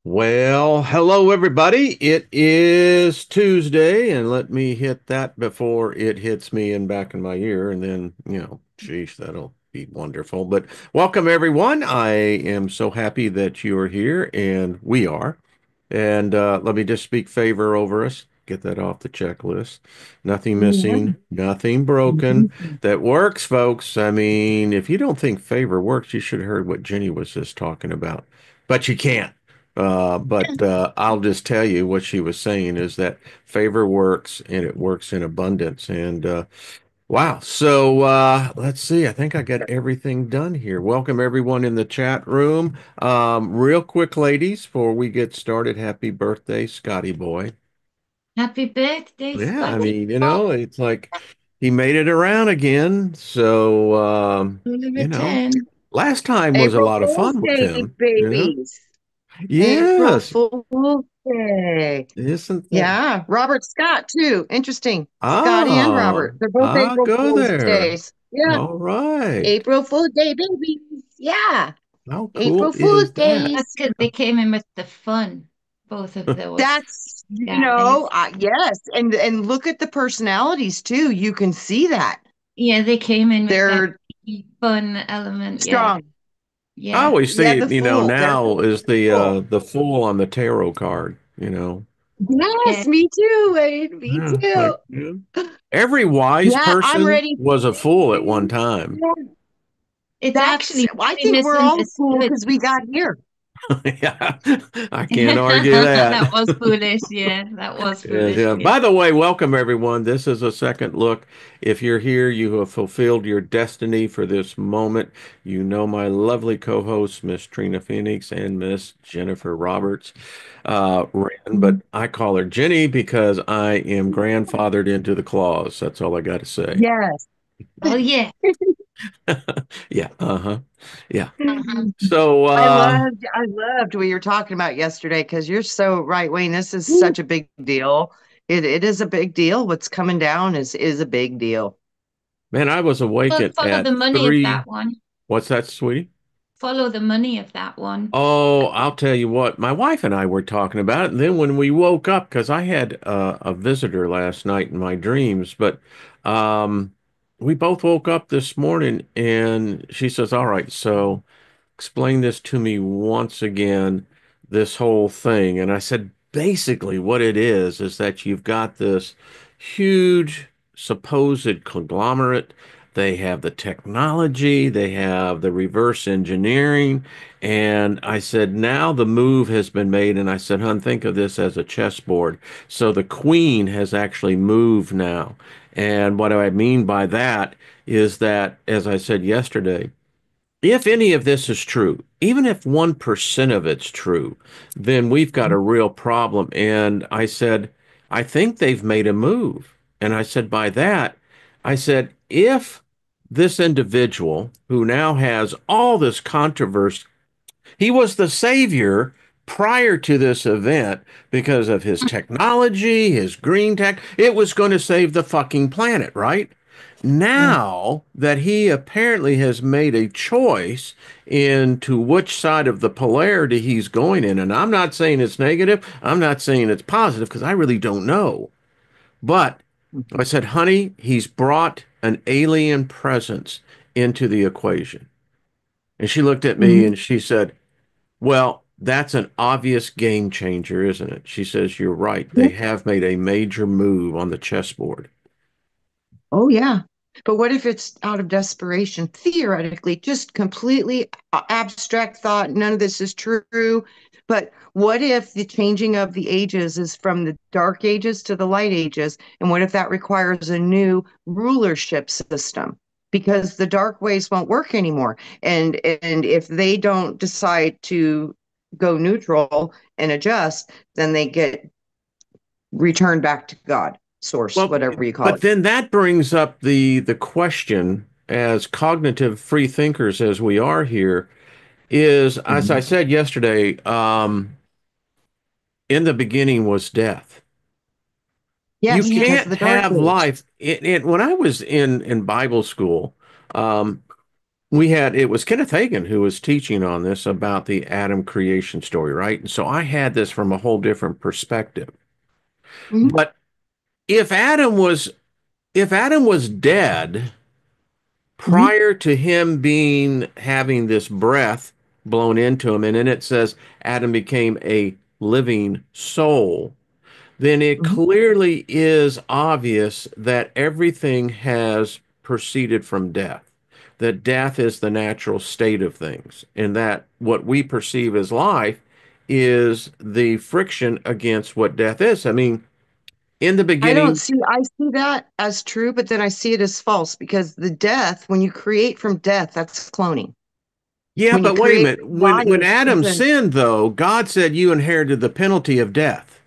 Well, hello everybody. It is Tuesday, and let me hit that before it hits me in back in my ear, and then, geez, that'll be wonderful. But welcome everyone. I am so happy that you are here, and we are. And let me just speak favor over us. Get that off the checklist. Nothing Yeah. missing, nothing broken. That works, folks. I mean, if you don't think favor works, you should have heard what Jenny was just talking about. But you can't. But I'll just tell you what she was saying is that favor works and it works in abundance. And wow. So let's see. I think I got everything done here. Welcome everyone in the chat room. Real quick, ladies, before we get started, happy birthday, Scotty boy. Happy birthday, Yeah, I Scotty. mean, Oh, it's like he made it around again. So number you know, 10. last time was a April lot of Fool's fun with Day, him. Yeah. babies. April Yes. Fool's Day. Isn't that? Yeah, Robert Scott too. Interesting. Scotty and Ah, Robert. They're both I'll April go Fool's there. Days. Yeah, All right. April Fool's Day, babies. Yeah, How cool April Fool's is that? That's Days. because they came in with the fun, both of those That's, guys. yes, and look at the personalities too. You can see that Yeah, they came in with that they're fun element. Yeah, strong. I yeah. always Yeah, see the it, fool. They're now is the full. fool on the tarot card. Yeah. Yes, me too, Wade. Me Yeah, it's too. like, yeah. Every wise Yeah, I'm person ready for was a fool at one Monday. time. Yeah, It's that's, actually I very think we're all cool misunderstood. because we got here. Yeah, I can't argue that. That was foolish. Yeah, that was Yeah, foolish. yeah. Yeah. By the way, welcome everyone. This is a second look. If you're here, you have fulfilled your destiny for this moment. You know my lovely co-hosts, Miss Trina Phoenix and Miss Jennifer Roberts. Wren, but I call her Jenny because I am grandfathered into the clause. That's all I got to say. Yes. Oh, yeah. Yeah, uh-huh. Yeah. Uh-huh. So, I loved what you were talking about yesterday because you're so right, Wayne. This is such a big deal. It is a big deal. What's coming down is a big deal. man, I was awakened Follow at the money of three. that one. What's that, sweetie? Follow the money of that one. Oh, I'll tell you what, my wife and I were talking about it, and then when we woke up, because I had a visitor last night in my dreams, but um, we both woke up this morning, and she says, "All right, so explain this to me once again, this whole thing." And I said, basically, what it is that you've got this huge supposed conglomerate. They have the technology, they have the reverse engineering. And I said, now the move has been made. And I said, hon, think of this as a chessboard. So the queen has actually moved now. And what I mean by that is that, as I said yesterday, if any of this is true, even if 1% of it's true, then we've got a real problem. And I said, I think they've made a move. And I said, by that, I said, if this individual who now has all this controversy, he was the savior prior to this event because of his technology, his green tech. It was going to save the fucking planet, right? Mm. Now that he apparently has made a choice into which side of the polarity he's going in, and I'm not saying it's negative, I'm not saying it's positive because I really don't know. But I said, honey, he's brought an alien presence into the equation. And she looked at me Mhm. and she said, well, that's an obvious game changer, isn't it? She says, you're right. They have made a major move on the chessboard. Oh, yeah. But what if it's out of desperation? Theoretically, just completely abstract thought. None of this is true. But what if the changing of the ages is from the dark ages to the light ages? And what if that requires a new rulership system? Because the dark ways won't work anymore. And if they don't decide to go neutral and adjust, then they get returned back to God, source, Well, whatever you call but it. then that brings up the question, as cognitive free thinkers as we are here, is, as I said yesterday, in the beginning was death. You Yes, Yeah. because of can't the dark have age. life. When I was in Bible school, um, we had it was Kenneth Hagin who was teaching on this about the Adam creation story, right? And so I had this from a whole different perspective. Mhm, But if Adam was if Adam was dead mhm, prior to him being having this breath blown into him, and then it says Adam became a living soul, then it mhm. clearly is obvious that everything has proceeded from death. That death is the natural state of things, and that what we perceive as life is the friction against what death is. I mean, in the beginning, I see that as true, but then I see it as false because the death, when you create from death, that's cloning. yeah, When you but wait a create minute. When bodies, Adam then sinned, though, God said you inherited the penalty of death,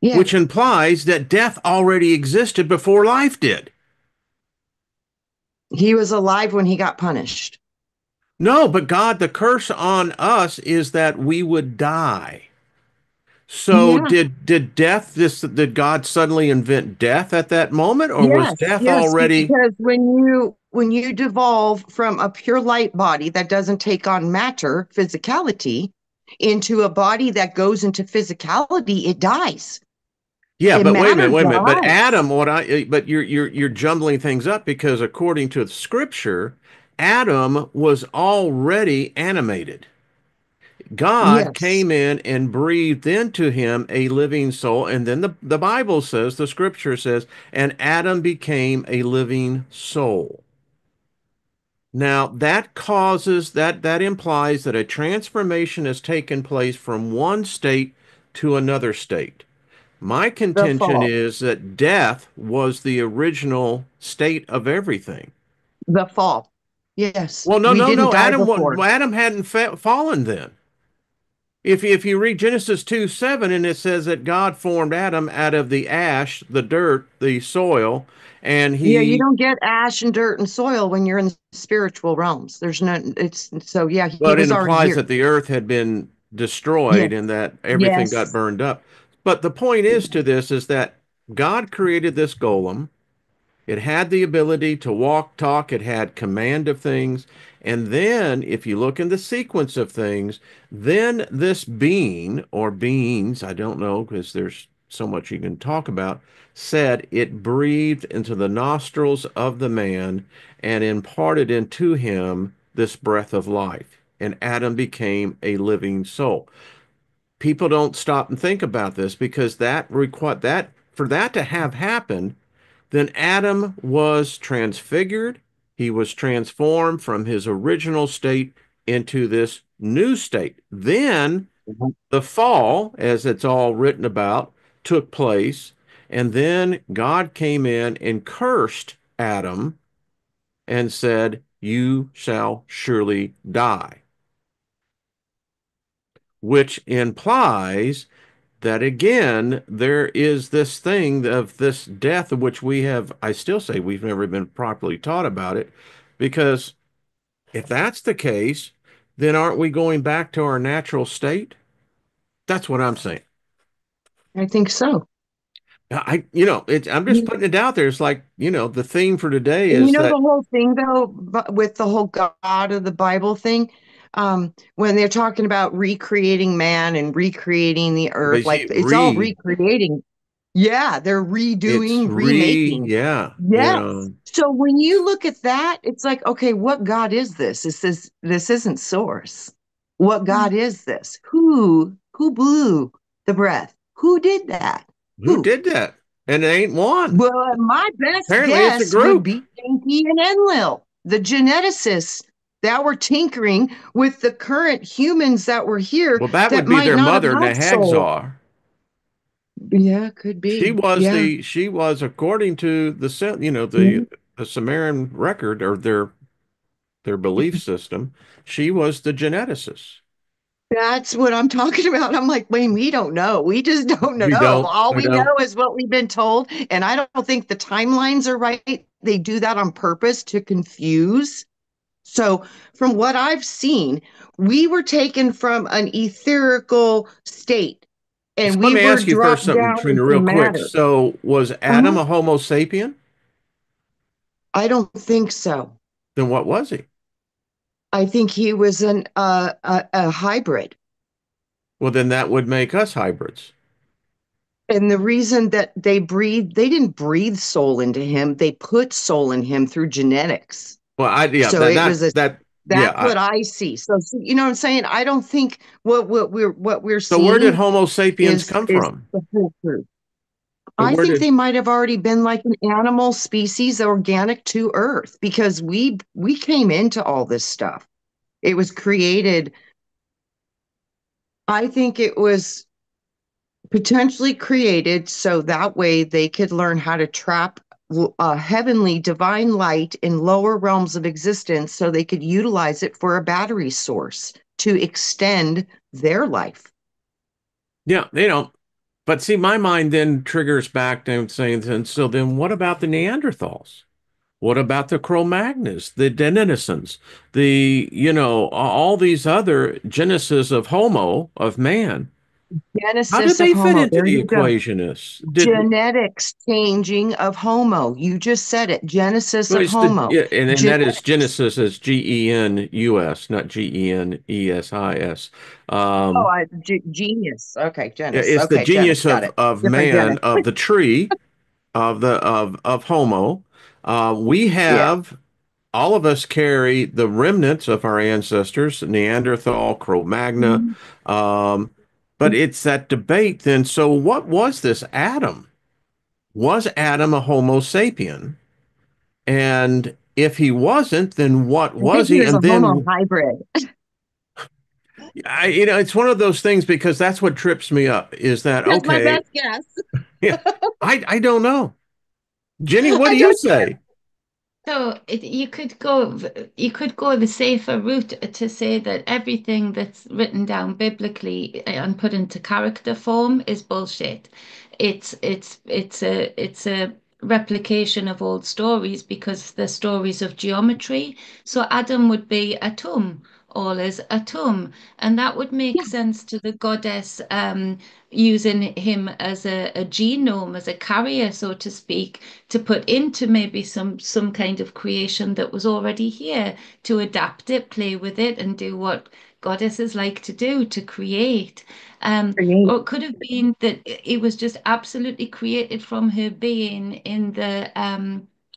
yeah, which implies that death already existed before life did. he was alive when he got punished. No, but God, the curse on us is that we would die. So Yeah. did death this did God suddenly invent death at that moment, or was Yes, death yes, already? because when you devolve from a pure light body that doesn't take on matter, physicality, into a body that goes into physicality, it dies. Yeah, And but matter wait a minute. But dies. Adam, but you're jumbling things up because according to the scripture, Adam was already animated. God Yes. came in and breathed into him a living soul. And then the Bible says, the scripture says, and Adam became a living soul. Now that implies that a transformation has taken place from one state to another state. My The contention fall. is that death was the original state of everything. The fall. Yes. Well, We didn't no. die before. Adam hadn't fallen then. If you read Genesis 2:7 and it says that God formed Adam out of the ash, the dirt, the soil, and Yeah, you he don't get ash and dirt and soil when you're in the spiritual realms. There's no, it's so yeah, he well, it was already implies here. that the earth had been destroyed Yes. and that everything got Yes. burned up. But the point is to this is that God created this golem. It had the ability to walk, talk, it had command of things. And then, if you look in the sequence of things, then this being or beings, I don't know because there's so much you can talk about, said it breathed into the nostrils of the man and imparted into him this breath of life. And Adam became a living soul. People don't stop and think about this because that for that to have happened, then Adam was transfigured. He was transformed from his original state into this new state. Then the fall, as it's all written about, took place. And then God came in and cursed Adam and said, "You shall surely die," which implies that again, there is this thing of this death of which we have, I still say we've never been properly taught about it, because if that's the case, then aren't we going back to our natural state? That's what I'm saying. I think so. I'm just putting it out there. It's like, the theme for today And you is know the that, whole thing though, with the whole God of the Bible thing, when they're talking about recreating man and recreating the but earth, you see, like it's all recreating. Yeah, they're redoing, remaking. yeah, Yes. So when you look at that, it's like, okay, what God is this? This isn't source. What God is this? Who blew the breath? Who did that? who Who? did that? And it ain't one. Well, my best Apparently it's a guess would group. be Enki and Enlil, the geneticists that were tinkering with the current humans that were here Well, that that would be might their not have mother, had soul. Nahagzar. Yeah, could be. Yeah. She was according to Mhm. the Sumerian record or their belief system, she was the geneticist. That's what I'm talking about. I'm like, Wayne, we don't know. We just don't know. We don't, All we we know don't. is what we've been told. And I don't think the timelines are right. They do that on purpose to confuse. So, from what I've seen, we were taken from an etherical state So and let we me were ask you first dropped something, down Trina, into real quick. matter. So was Uh-huh. Adam a Homo sapien? I don't think so. Then what was he? I think he was a hybrid. Well, then that would make us hybrids. And the reason that they didn't breathe soul into him. They put soul in him through genetics. Well, yeah, So it was yeah. that's what I see. So you know what I'm saying? I don't think what we're So where did seeing Homo sapiens come is from? the whole truth. So I where think did they might have already been like an animal species organic to Earth because we came into all this stuff. It was created. I think it was potentially created so that way they could learn how to trap heavenly divine light in lower realms of existence so they could utilize it for a battery source to extend their life. yeah, they don't. But see, my mind then triggers back to saying, and so then what about the Neanderthals? What about the Cro-Magnons, the Denisovans, all these other genesis of Homo, of man? How did Genesis of they fit Homo. into There the you go. equationists? Genetics changing of Homo. You just said it. Genesis Well, of it's the Homo. yeah, and that is Genetics. Genesis as Genus, not Genesis. Oh, Um, genius. Okay, Genesis. it's the Okay, Genesis. genius Got it. of Different man, Genesis. of the tree, of Homo. We Yeah. have all of us carry the remnants of our ancestors, Neanderthal, Cro-Magnon. Mhm. Um, but it's that debate then. So what was this Adam? Was Adam a Homo sapien? And if he wasn't, then what I think was he he? was a And Homo then hybrid. it's one of those things because that's what trips me up is that That's my okay? best guess. Yeah, I don't know. Jenny, what I do you don't. say? So you could go the safer route to say that everything that's written down biblically and put into character form is bullshit. It's a replication of old stories because they're stories of geometry. So Adam would be a tum, all is a tum, and that would make Yeah. sense to the goddess using him as a genome, as a carrier, so to speak, to put into maybe some kind of creation that was already here, to adapt it, play with it, and do what goddesses like to do, to create. Create. Or it could have been that it was just absolutely created from her being in the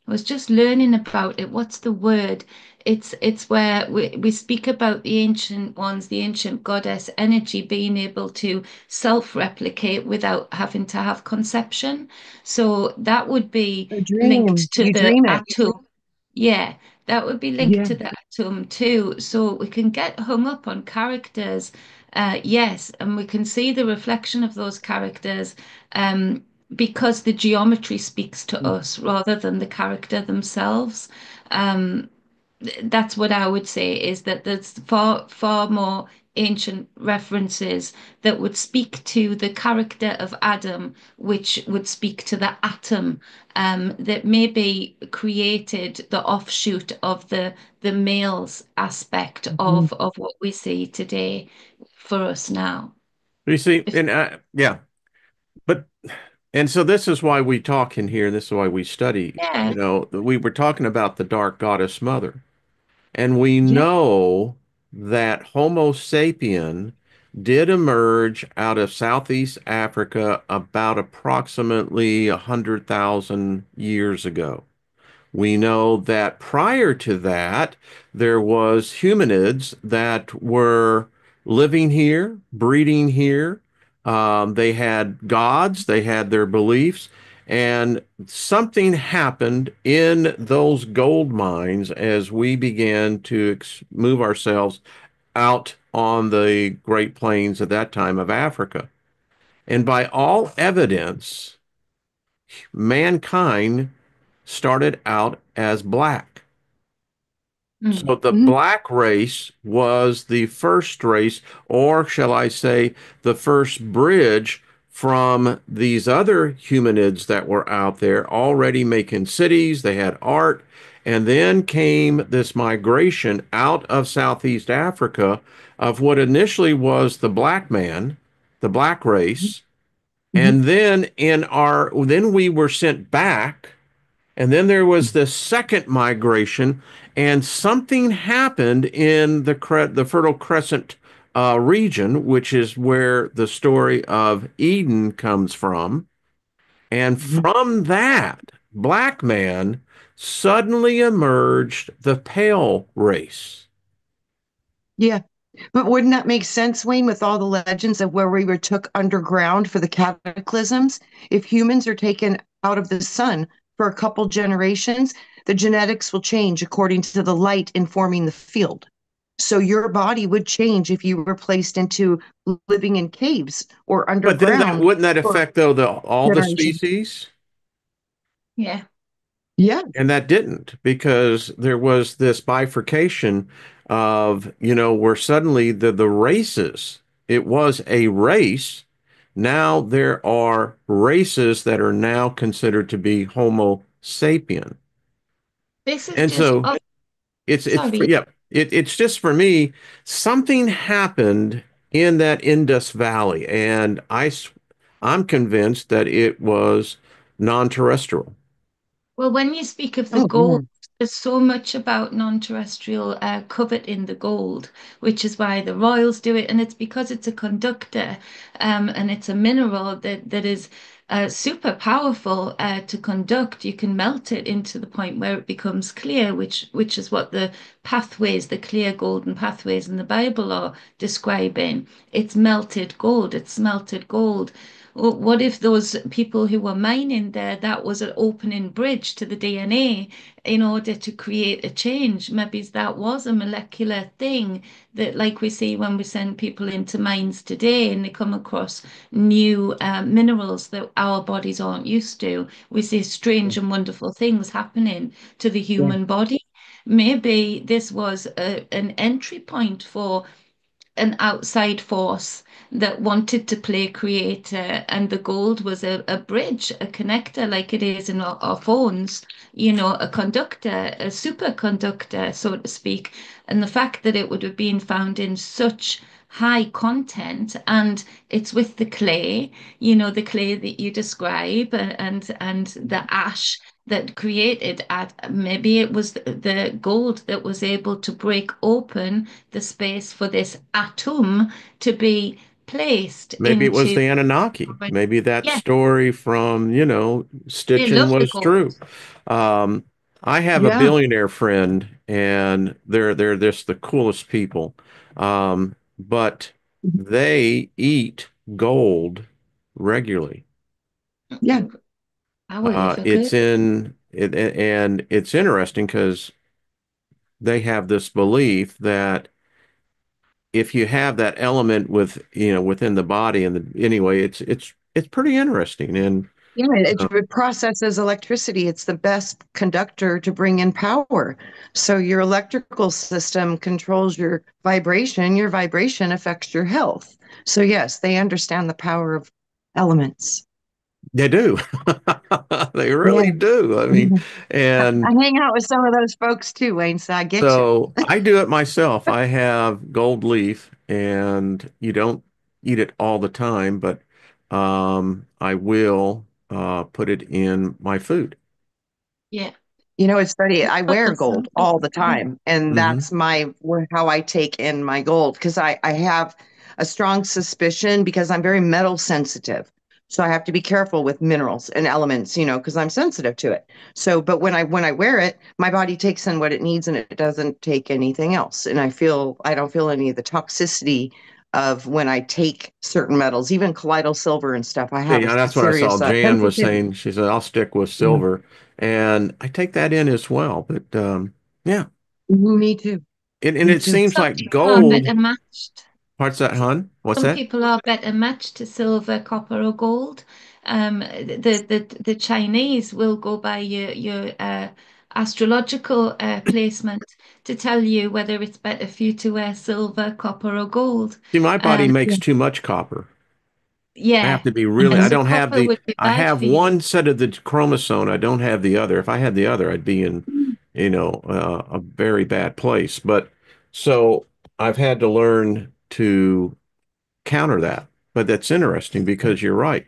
was just learning about it. What's the word? It's where we speak about the ancient ones, the ancient goddess energy being able to self-replicate without having to have conception. So that would be A dream. linked to You the dream it. atom. Yeah, that would be linked Yeah. to the atom too. So we can get hung up on characters, yes, and we can see the reflection of those characters because the geometry speaks to us rather than the character themselves. Um, that's what I would say is that there's far more ancient references that would speak to the character of Adam, which would speak to the atom, that maybe created the offshoot of the males aspect Mhm. of what we see today for us now. You see, If, and yeah, but and so this is why we talk in here. This is why we study. yeah, We were talking about the dark goddess mother. And we yeah. know that Homo sapien did emerge out of Southeast Africa about approximately 100,000 years ago. We know that prior to that, there was humanids that were living here, breeding here. They had gods, they had their beliefs, and something happened in those gold mines as we began to move ourselves out on the Great Plains at that time of Africa. And by all evidence, mankind started out as black. So Mm, the Mhm. black race was the first race, or shall I say, the first bridge from these other humanids that were out there already making cities. They had art. And then came this migration out of Southeast Africa of what initially was the black man, the black race. Mhm. And then we were sent back and then there was the second migration, and something happened in the Fertile Crescent region, which is where the story of Eden comes from. And Mhm. from that, black man suddenly emerged the pale race. Yeah. But wouldn't that make sense, Wayne, with all the legends of where we were took underground for the cataclysms? If humans are taken out of the sun for a couple generations, the genetics will change according to the light informing the field. So your body would change if you were placed into living in caves or But then that underground wouldn't that for affect though the all the generations. species? Yeah. Yeah, And that didn't because there was this bifurcation of, where suddenly the races, it was a race. Now there are races that are now considered to be Homo sapien. This is And just, so oh, it's sorry. yeah, it's just for me, something happened in that Indus Valley, and I'm convinced that it was non-terrestrial. Well, when you speak of the oh gold, yeah, there's so much about non-terrestrial covet in the gold, which is why the royals do it, and it's because it's a conductor, and it's a mineral that is super powerful to conduct. You can melt it into the point where it becomes clear, which is what the pathways, the clear golden pathways in the Bible are describing. It's melted gold. It's smelted gold. What if those people who were mining there, that was an opening bridge to the DNA in order to create a change? Maybe that was a molecular thing that, like we see when we send people into mines today and they come across new minerals that our bodies aren't used to. We see strange and wonderful things happening to the yeah, human body. Maybe this was an entry point for an outside force that wanted to play creator, and the gold was a bridge, a connector, like it is in our phones, a conductor, a superconductor, so to speak. And the fact that it would have been found in such high content, and it's with the clay, the clay that you describe, and the ash that created at maybe it was the gold that was able to break open the space for this atom to be placed Maybe it was into. the Anunnaki. Maybe that Yeah, story from, they Stitchin love the was gold. true. Um, I have a yeah, billionaire friend, and they're just the coolest people. But they eat gold regularly. yeah. I will live a good. It's in it, and it's interesting because they have this belief that if you have that element within the body and anyway, it's pretty interesting. And Yeah, it processes electricity. It's the best conductor to bring in power. So your electrical system controls your vibration. Your vibration affects your health. So yes, they understand the power of elements. they do. They Yeah. really do. I mean, Mhm. I and hang out with some of those folks too, Wayne, so I get you. so I do it myself. I have gold leaf, and you don't eat it all the time, but I will put it in my food. Yeah. It's funny. I wear Some gold all people the don't. time, and Hmm. that's how I take in my gold because I have a strong suspicion because I'm very metal sensitive. So I have to be careful with minerals and elements, because I'm sensitive to it. So, but when I wear it, my body takes in what it needs and it doesn't take anything else. And I don't feel any of the toxicity of when I take certain metals, even colloidal silver and stuff. I have a Yeah, that's what I saw. serious Jan was sensitivity. saying. She said, "I'll stick with silver," and I take that in as well. But yeah, Me too. and Me it too. seems Some like people are gold. better matched. Parts that, hun? What's Some that? people are better matched to silver, copper, or gold. The Chinese will go by your astrological placement to tell you whether it's better for you to wear silver, copper, or gold. See, my body Um, makes too much copper. I have yeah, to be really, I so don't have copper the, would be I bad have for you. one set of the chromosome. I don't have the other. If I had the other, I'd be in, a very bad place. But so I've had to learn to counter that. But that's interesting because you're right.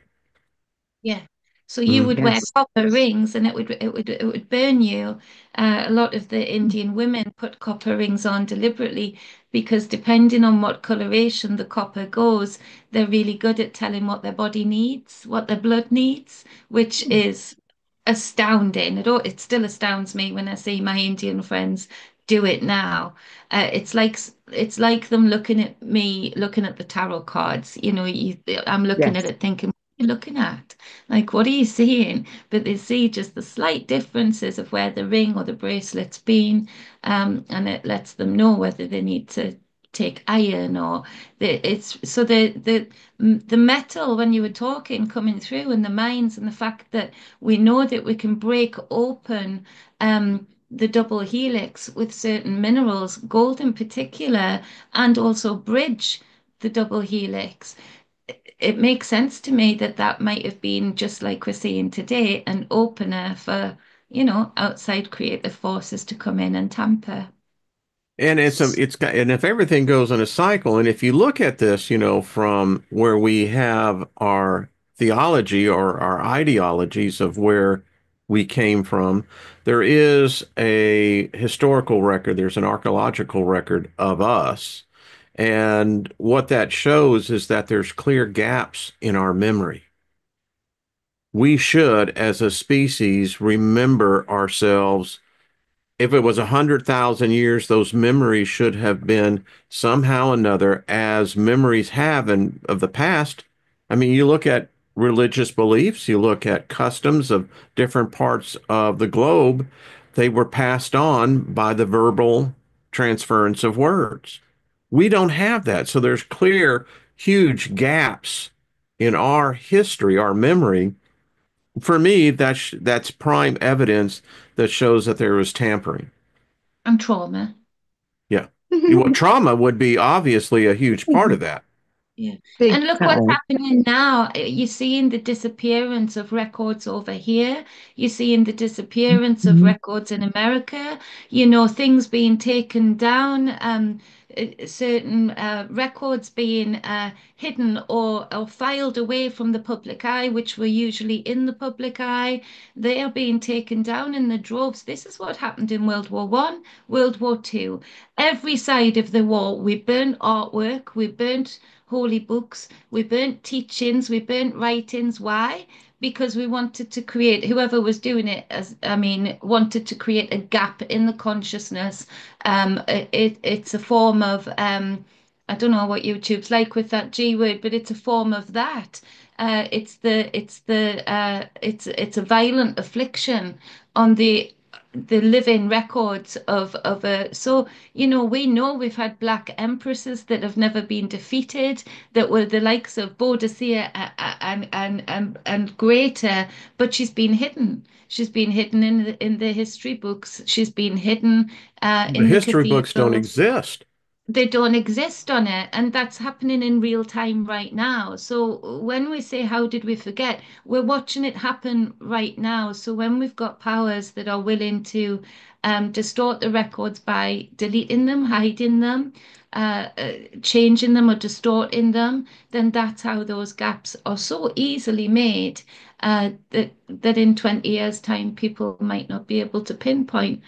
Yeah. So you Mm. would wear Yes. copper rings, and it would burn you. A lot of the Indian women put copper rings on deliberately because depending on what coloration the copper goes, they're really good at telling what their body needs, what their blood needs, which is astounding. It still astounds me when I see my Indian friends do it now. It's like them looking at me, looking at the tarot cards. I'm looking at Yes. it thinking, what are you looking at? Like, what are you seeing? But they see just the slight differences of where the ring or the bracelet's been, and it lets them know whether they need to take iron or it's so the metal when you were talking coming through and the mines and the fact that we know that we can break open the double helix with certain minerals, gold in particular, and also bridge the double helix. It makes sense to me that that might have been, just like we're seeing today, an opener for, outside creative forces to come in and tamper. And and if everything goes in a cycle, and if you look at this, from where we have our theology or our ideologies of where we came from, there is a historical record, there's an archaeological record of us. And what that shows is that there's clear gaps in our memory. We should, as a species, remember ourselves. If it was 100,000 years, those memories should have been somehow or another, as memories have of the past. I mean, you look at religious beliefs, you look at customs of different parts of the globe, they were passed on by the verbal transference of words. We don't have that. So there's clear, huge gaps in our history, our memory. For me, that's prime evidence that shows that there was tampering. And trauma. Yeah. Well, trauma would be obviously a huge part of that. Yeah. And Big look what's time. happening now. You're seeing the disappearance of records over here. You're seeing the disappearance of Mhm. records in America. Things being taken down, certain records being hidden or filed away from the public eye, which were usually in the public eye. They are being taken down in the droves. This is what happened in World War One, World War Two. Every side of the war, we burnt artwork, we burnt holy books. We burnt teachings, we burnt writings. Why? Because we wanted to create, whoever was doing it, wanted to create a gap in the consciousness. It's a form of, I don't know what YouTube's like with that G word, but it's a form of that. It's a violent affliction on the living records of a so we know we've had black empresses that have never been defeated, that were the likes of Boadicea and greater, but she's been hidden. She's been hidden in the history books. She's been hidden The in the history books don't cathedrals. exist. They don't exist on it, and that's happening in real time right now. So when we say how did we forget, we're watching it happen right now. So when we've got powers that are willing to distort the records by deleting them, hiding them, changing them or distorting them, then that's how those gaps are so easily made that in 20 years' time people might not be able to pinpoint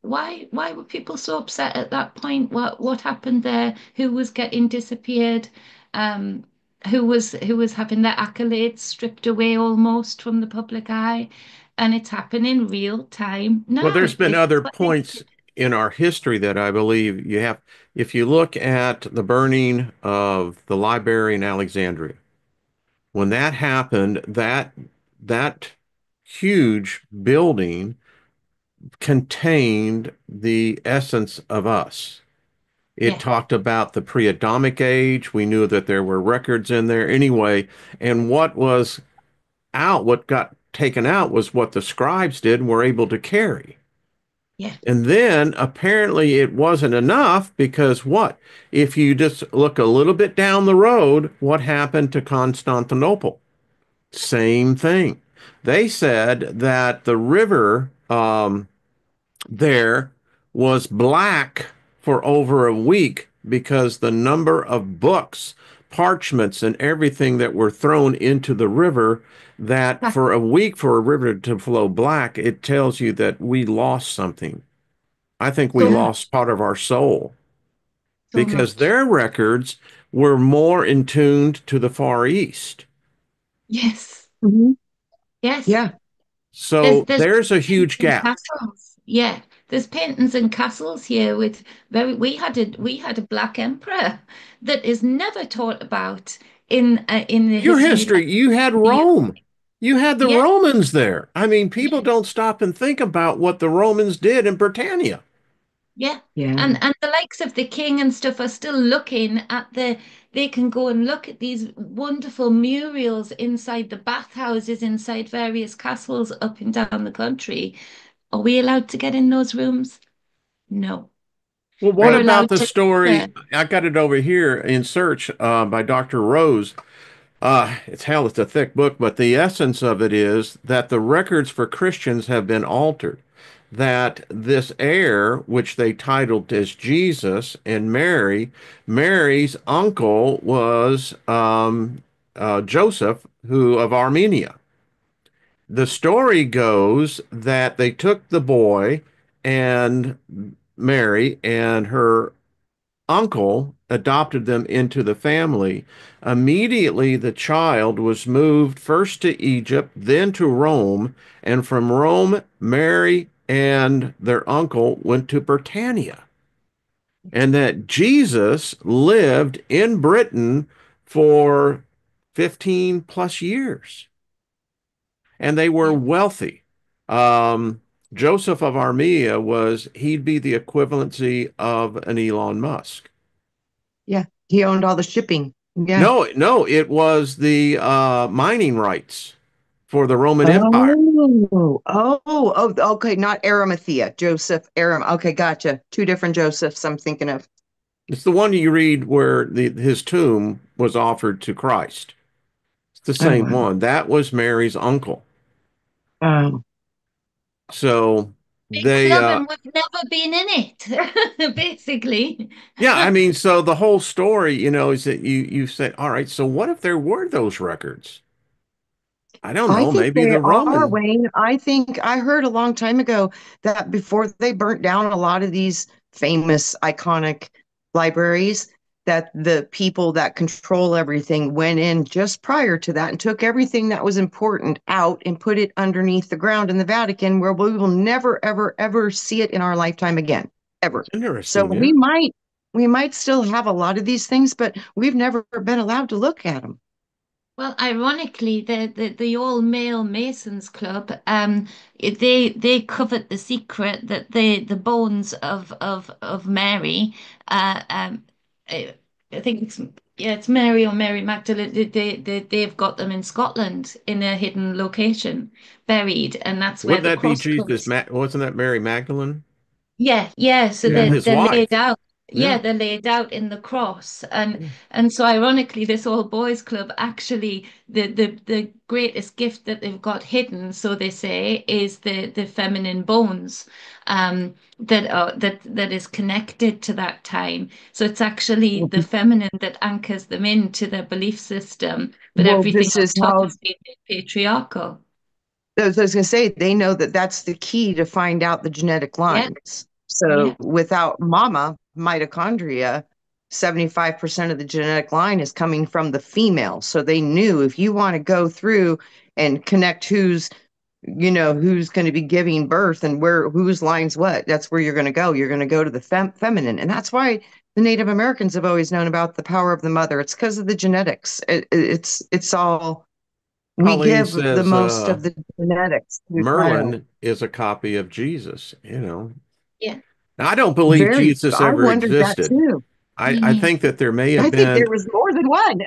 why were people so upset at that point? What happened there? Who was getting disappeared? Um, who was having their accolades stripped away almost from the public eye? And it's happening real time Well, now. there's been This is other what points in our history that I believe you have. If you look at the burning of the library in Alexandria, when that happened, that huge building contained the essence of us. It yeah, talked about the pre-Adamic age. We knew that there were records in there anyway. And what got taken out was what the scribes did and were able to carry. yeah, And then apparently it wasn't enough because what? If you just look a little bit down the road, what happened to Constantinople? Same thing. They said that the river there was black for over a week because the number of books parchments and everything that were thrown into the river, that for a week for a river to flow black, it tells you that we lost something. I think we So Yeah. lost much, part of our soul so because much. their records were more in tuned to the Far East. Yes, Mhm. yes. Yeah. So There's there's a paintings huge and gap. castles. Yeah, there's paintings and castles here with very. We had a black emperor that is never taught about in the Your history history, lesson. you had Rome. You had the Yeah, Romans there. I mean, people yes, don't stop and think about what the Romans did in Britannia. yeah. Yeah. And the likes of the king and stuff are still looking at they can go and look at these wonderful murals inside the bathhouses, inside various castles up and down the country. Are we allowed to get in those rooms? No. Well, what We're Right. about allowed the to there. story? I got it over here in search by Dr. Rose. It's hell, it's a thick book, but the essence of it is that the records for Christians have been altered. That this heir, which they titled as Jesus and Mary, Mary's uncle was Joseph, who of Armenia. The story goes that they took the boy and Mary and her uncle adopted them into the family. Immediately, the child was moved first to Egypt, then to Rome, and from Rome, Mary and their uncle went to Britannia. And that Jesus lived in Britain for 15 plus years, and they were Yeah. wealthy. Um, Joseph of Armenia he'd be the equivalency of an Elon Musk. Yeah. He owned all the shipping. Yeah. No, no, it was the mining rights for the Roman Empire. Okay. Not Arimathea. Joseph Aram. Okay. Gotcha. Two different Josephs I'm thinking of. It's the one you read where his tomb was offered to Christ. It's the Oh, same wow. one. That was Mary's uncle. Oh, So Big they, club and we've never been in it, basically. yeah, I mean, so the whole story, is that you say, all right, so what if there were those records? I don't I know, think maybe they the are, Roman. Wayne. I think I heard a long time ago that before they burnt down a lot of these famous, iconic libraries, that the people that control everything went in just prior to that and took everything that was important out and put it underneath the ground in the Vatican, where we will never, ever, ever see it in our lifetime again, ever. It's So interesting, yeah. we might still have a lot of these things, but we've never been allowed to look at them. Well, ironically, the all male Masons Club, they covered the secret that the bones of Mary, uh, um, I, I think it's Mary or Mary Magdalene. They've got them in Scotland in a hidden location, buried, and that's where Wouldn't the that be cross Jesus? comes. Wasn't that Mary Magdalene? Yeah, yeah. So Yeah, Yeah. his they're laid wife. out. Yeah, Yeah. they're laid out in the cross, and Yeah. and so ironically, this all boys club actually the greatest gift that they've got hidden, so they say, is the feminine bones, that is connected to that time. So it's actually the feminine that anchors them into their belief system, but Well, everything this on is top how has been patriarchal. I was going to say, they know that that's the key to find out the genetic Yeah, lines. So yeah. without mama, mitochondria, 75% of the genetic line is coming from the female. So they knew if you want to go through and connect who's going to be giving birth and where whose line's what, that's where you're going to go. You're going to go to the feminine. And that's why the Native Americans have always known about the power of the mother. It's because of the genetics. It's all we Colleen give the says most of the genetics to the child. Merlin is a copy of Jesus. Yeah, Now, I don't believe Very, Jesus I ever wondered that existed. too. me I neither. think that there may have I think been. there was more than one.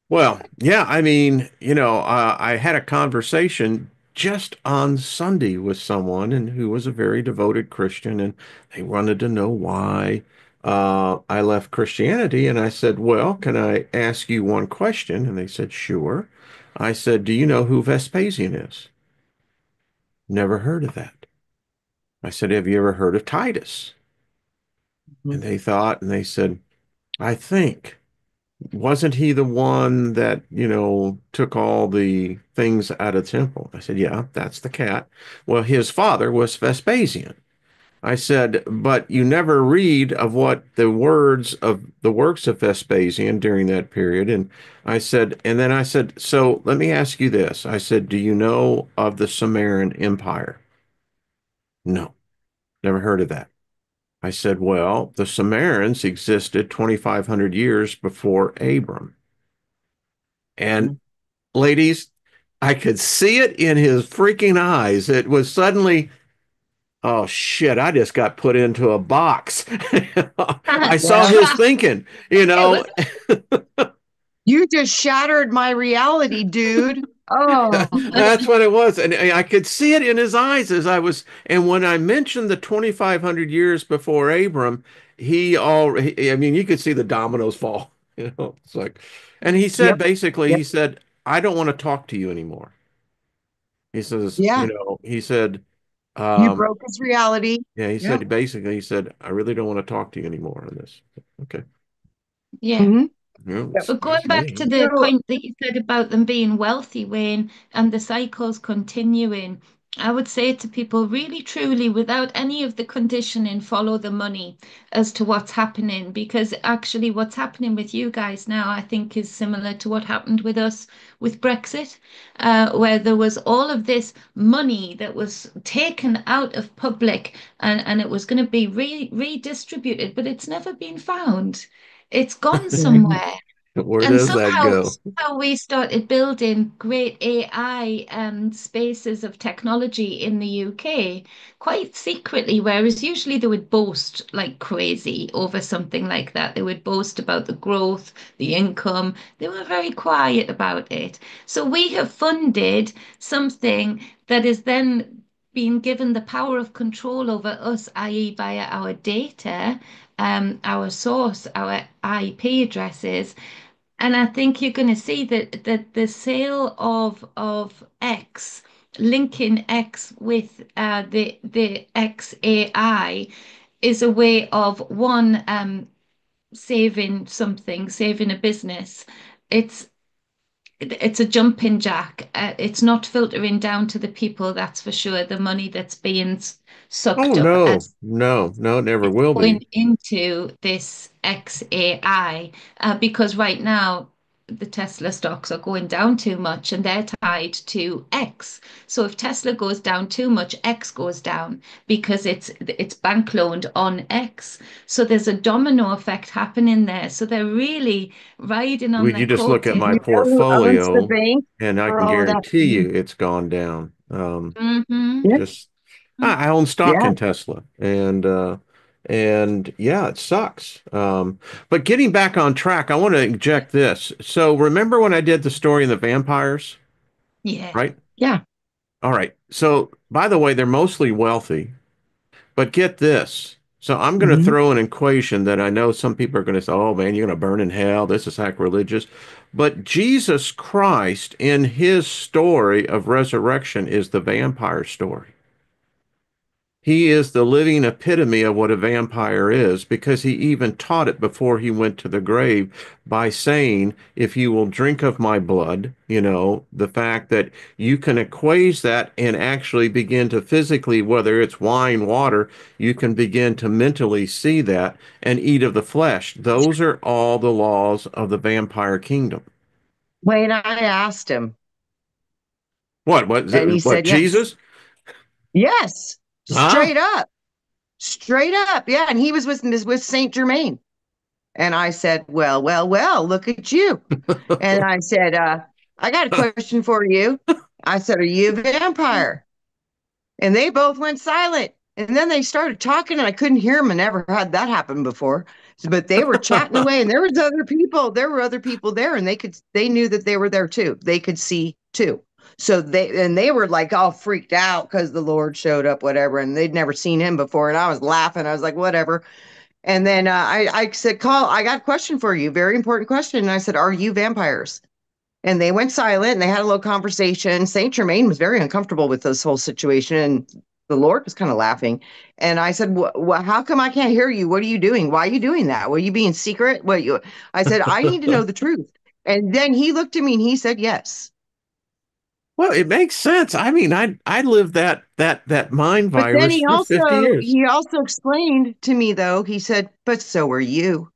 Well, yeah, I mean, I had a conversation just on Sunday with someone and who was a very devoted Christian, and they wanted to know why I left Christianity. And I said, well, can I ask you one question? And they said, sure. I said, do you know who Vespasian is? Never heard of that. I said, have you ever heard of Titus? And they thought, and they said, I think. wasn't he the one that, took all the things out of the temple? I said, yeah, that's the cat. Well, his father was Vespasian. I said, but you never read of what the words of the works of Vespasian during that period. And then I said, so let me ask you this. I said, do you know of the Sumerian Empire? No, never heard of that. I said, well, the Sumerians existed 2,500 years before Abram. And Mhm. ladies, I could see it in his freaking eyes. It was suddenly, oh shit, I just got put into a box. I saw Well, his thinking, you It know. was, you just shattered my reality, dude. Oh, That's what it was. And I could see it in his eyes and when I mentioned the 2,500 years before Abram, I mean, you could see the dominoes fall, it's like, and he said, yep, basically, yep, he said, I don't want to talk to you anymore. He says, yeah. he said, You um, broke his reality. yeah, Yep. he said, I really don't want to talk to you anymore on this. Okay. yeah. Hmm. Yep. But going Excuse back to me. the So, point that you said about them being wealthy, Wayne, and the cycles continuing, I would say to people, really, truly, without any of the conditioning, follow the money as to what's happening. Because actually, what's happening with you guys now, I think, is similar to what happened with us with Brexit, where there was all of this money that was taken out of public and it was going to be redistributed, but it's never been found. It's gone mhm. somewhere. Where And does that somehow, go? somehow we started building great AI spaces of technology in the UK quite secretly, whereas usually they would boast like crazy over something like that. They would boast about the growth, the income. They were very quiet about it. So we have funded something that is then being given the power of control over us, i.e., via our data, our source, our IP addresses. And I think you're going to see that the sale of X, linking X with the XAI, is a way of one saving something, saving a business. It's it's a jumping jack. It's not filtering down to the people, that's for sure. The money that's being Oh sucked up no, as no, no, it never it's will going be. into this XAI because right now the Tesla stocks are going down too much and they're tied to X. So if Tesla goes down too much, X goes down because it's bank loaned on X. So there's a domino effect happening there. So they're really riding on Would their you just look at coattails. my You know who owns the portfolio bank and I for can all of that guarantee money? you it's gone down. Hmm. Yep. Just I own stock Yeah. in Tesla and yeah, it sucks. But getting back on track, I want to inject this. So remember when I did the story of the vampires, Yeah. right? Yeah. All right. So by the way, they're mostly wealthy. But get this. So I'm going to Hmm. throw an equation that I know some people are going to say, oh man, you're going to burn in hell. This is sacrilegious. But Jesus Christ, in his story of resurrection, is the vampire story. He is the living epitome of what a vampire is because he even taught it before he went to the grave by saying, if you will drink of my blood, the fact that you can equate that and actually begin to physically, whether it's wine, water, you can begin to mentally see that and eat of the flesh. Those are all the laws of the vampire kingdom. Wayne, I asked him, and he What, said yes. Jesus? Yes. Huh? Straight up. Straight up. Yeah. And he was with Saint Germain. And I said, well, well, well, look at you. And I said, I got a question for you. I said, are you a vampire? And they both went silent. And then they started talking, and I couldn't hear them. I never had that happen before. But they were chatting away, and there was other people. There were other people there, and they knew that they were there too. They could see too. So they were like all freaked out because the Lord showed up, whatever, and they'd never seen him before. And I was laughing. I was like, whatever. And then I said, call. I got a question for you, very important question. And I said, are you vampires? And they went silent and they had a little conversation. Saint Germain was very uncomfortable with this whole situation. the Lord was kind of laughing. And I said, how come I can't hear you? What are you doing? Why are you doing that? Were you being secret? I said, I need to know the truth. And then he looked at me and he said, yes. Well, it makes sense. I mean, I lived that mind But then virus for 50 years. he also explained to me though, he said, but so are you.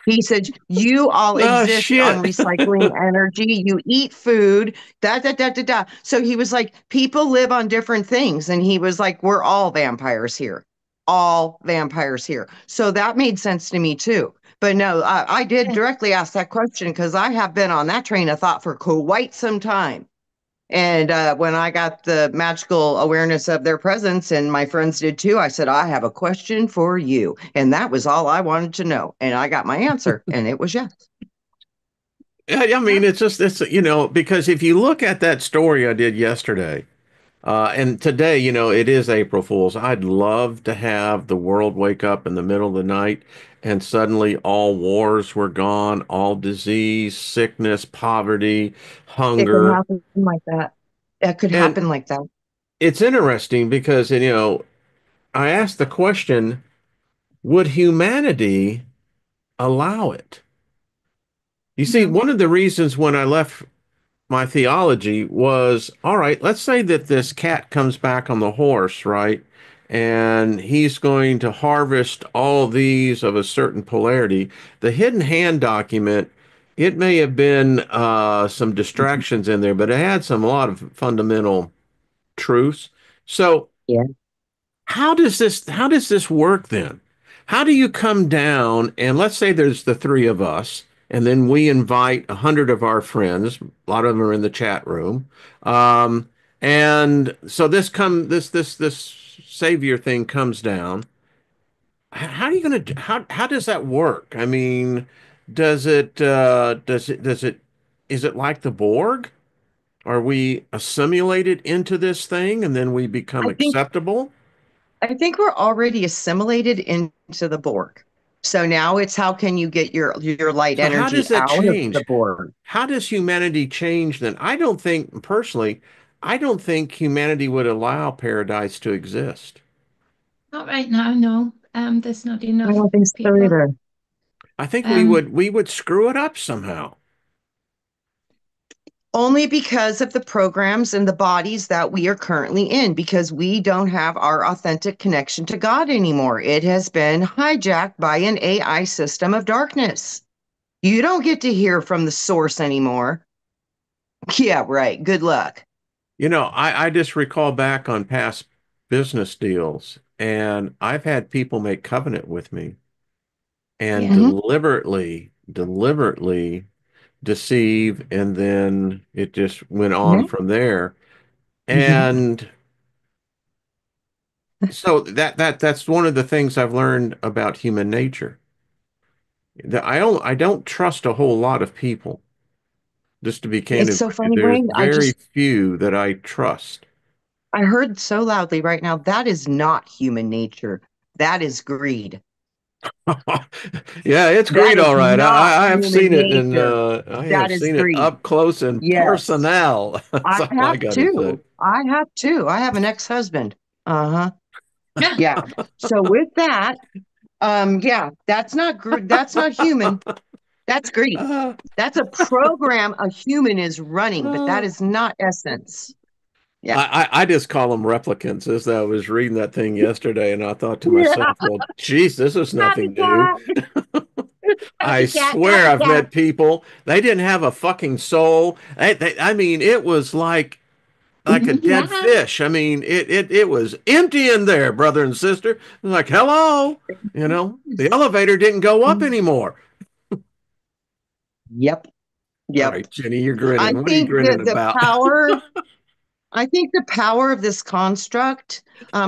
He said, you all Oh exist on shit. recycling energy. You eat food, da, da, da, da, da. So he was like, people live on different things. And he was like, we're all vampires here, all vampires here. So that made sense to me too. But no, I did Yeah. directly ask that question because I have been on that train of thought for quite some time. And when I got the magical awareness of their presence, and my friends did too, I said, I have a question for you. And that was all I wanted to know. And I got my answer, and it was yes. I mean, it's because if you look at that story I did yesterday, and today, it is April Fool's. I'd love to have the world wake up in the middle of the night and suddenly all wars were gone, all disease, sickness, poverty, It could hunger. happen like that. It could And happen like that. it's interesting because, I asked the question, would humanity allow it? You see, No. one of the reasons when I left my theology was, all right, let's say that this cat comes back on the horse, right? And he's going to harvest all these of a certain polarity. The hidden hand document, it may have been some distractions in there, but it had a lot of fundamental truths. So Yeah. how does this work then? How do you come down and let's say there's the three of us, and then we invite 100 of our friends. A lot of them are in the chat room, um, and so this savior thing comes down. How are you going to how does that work? I mean, does it is it like the Borg? Are we assimilated into this thing and then we become I think acceptable? I think we're already assimilated into the Borg. So now it's how can you get your light So how energy does that out of the change? Borg? How does humanity change then? I don't think, personally, I don't think humanity would allow paradise to exist. Not right now, no. There's not I enough don't think so people. either. I think we Um, would we would screw it up somehow. Only because of the programs and the bodies that we are currently in, because we don't have our authentic connection to God anymore. It has been hijacked by an AI system of darkness. You don't get to hear from the source anymore. Yeah, right. Good luck. I just recall back on past business deals, and I've had people make covenant with me and yeah. Hmm. deliberately deceive, and then it just went on Yeah. from there. And so that's one of the things I've learned about human nature. That I don't trust a whole lot of people, just to be It's candid so with you. funny, There's Wayne. very few that I trust. I heard so loudly right now. That is not human nature. That is greed. Yeah, it's That greed, is all right. not I have human seen it, and nature. I have That is seen it greed. up close and Yes. personnel. That's I all I have gotta say. two. I have two. I have an ex-husband. Uh-huh. Yeah. So with that, yeah, that's not human. That's greed. Uh, That's a program a human is running, but that uh, is not essence. Yeah. I just call them replicants. As I was reading that thing yesterday, and I thought to Yeah. myself, well, geez, this is nothing new. Copycat. I Copycat. swear I've Copycat. met people. They didn't have a fucking soul. I mean, it was like a dead Yeah. fish. I mean, it was empty in there, brother and sister. It was like, hello, the elevator didn't go up anymore. Yep. All Yep. right, Jenny, you're I grinning. What are you think grinning that the about? power I think the power of this construct,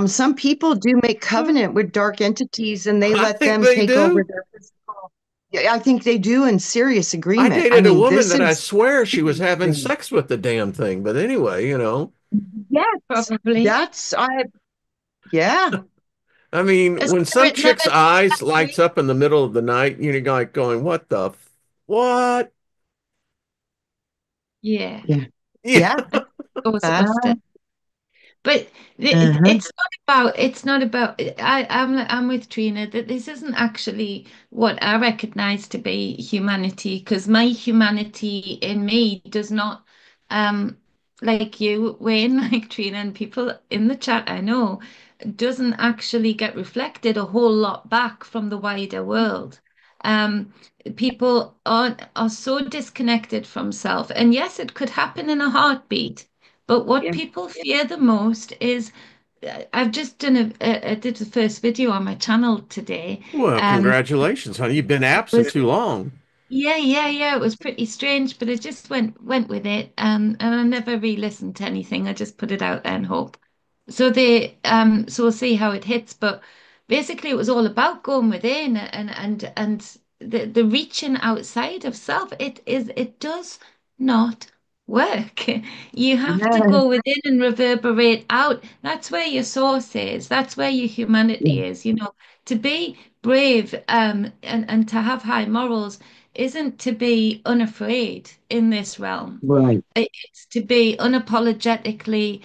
some people do make covenant with dark entities and they I let think them they take over do. their physical. Yeah, I think they do in serious I agreement. I dated a mean, woman this that I is swear she was having sex with the damn thing. But anyway. yes, Probably. that's I yeah. I mean, A when some spirit never chick's eyes lights sleep. up in the middle of the night, you're like going, what the what? Yeah. Yeah. Yeah. Yeah. Uh, Ghostbuster. But Uh-huh. it's not about I'm with Trina that this isn't actually what I recognize to be humanity, because my humanity in me does not um like you, Wayne, like Trina, and people in the chat I know, doesn't actually get reflected a whole lot back from the wider world. Um, People are so disconnected from self. And yes, it could happen in a heartbeat. But what Yeah. people fear the most is I've just I did the first video on my channel today. Well, Um, congratulations, honey. You've been absent was too long. yeah. It was pretty strange, but I just went with it. And I never re-listened to anything. I just put it out there and hope. So we'll see how it hits. But basically it was all about going within and the reaching outside of self. It does not work. You have to Yeah. go within and reverberate out. That's where your source is. That's where your humanity is. To be brave and to have high morals isn't to be unafraid in this realm. Right. It's to be unapologetically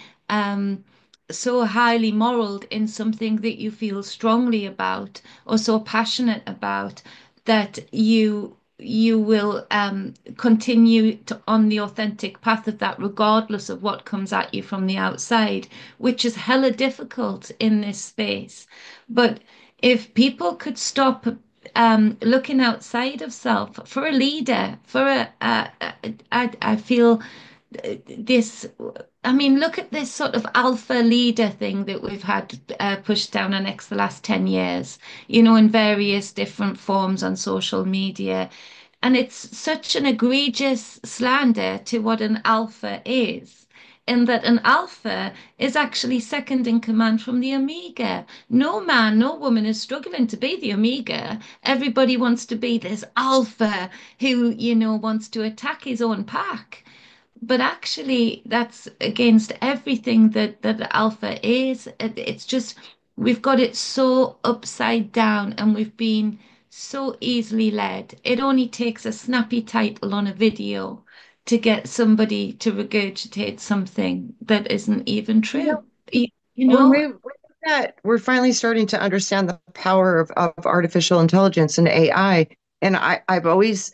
so highly moral in something that you feel strongly about or so passionate about that you will continue on the authentic path of that regardless of what comes at you from the outside, which is hella difficult in this space. But if people could stop looking outside of self for a leader, I feel this, I mean, look at this sort of alpha leader thing that we've had pushed down our necks the last 10 years, in various different forms on social media. And it's such an egregious slander to what an alpha is. In that an alpha is actually second in command from the omega. No man, no woman is struggling to be the omega. Everybody wants to be this alpha who, wants to attack his own pack. But actually, that's against everything that alpha is. It's just we've got it so upside down and we've been so easily led. It only takes a snappy title on a video to get somebody to regurgitate something that isn't even You know, true. You, you when know, we're finally starting to understand the power of artificial intelligence and AI. And I've always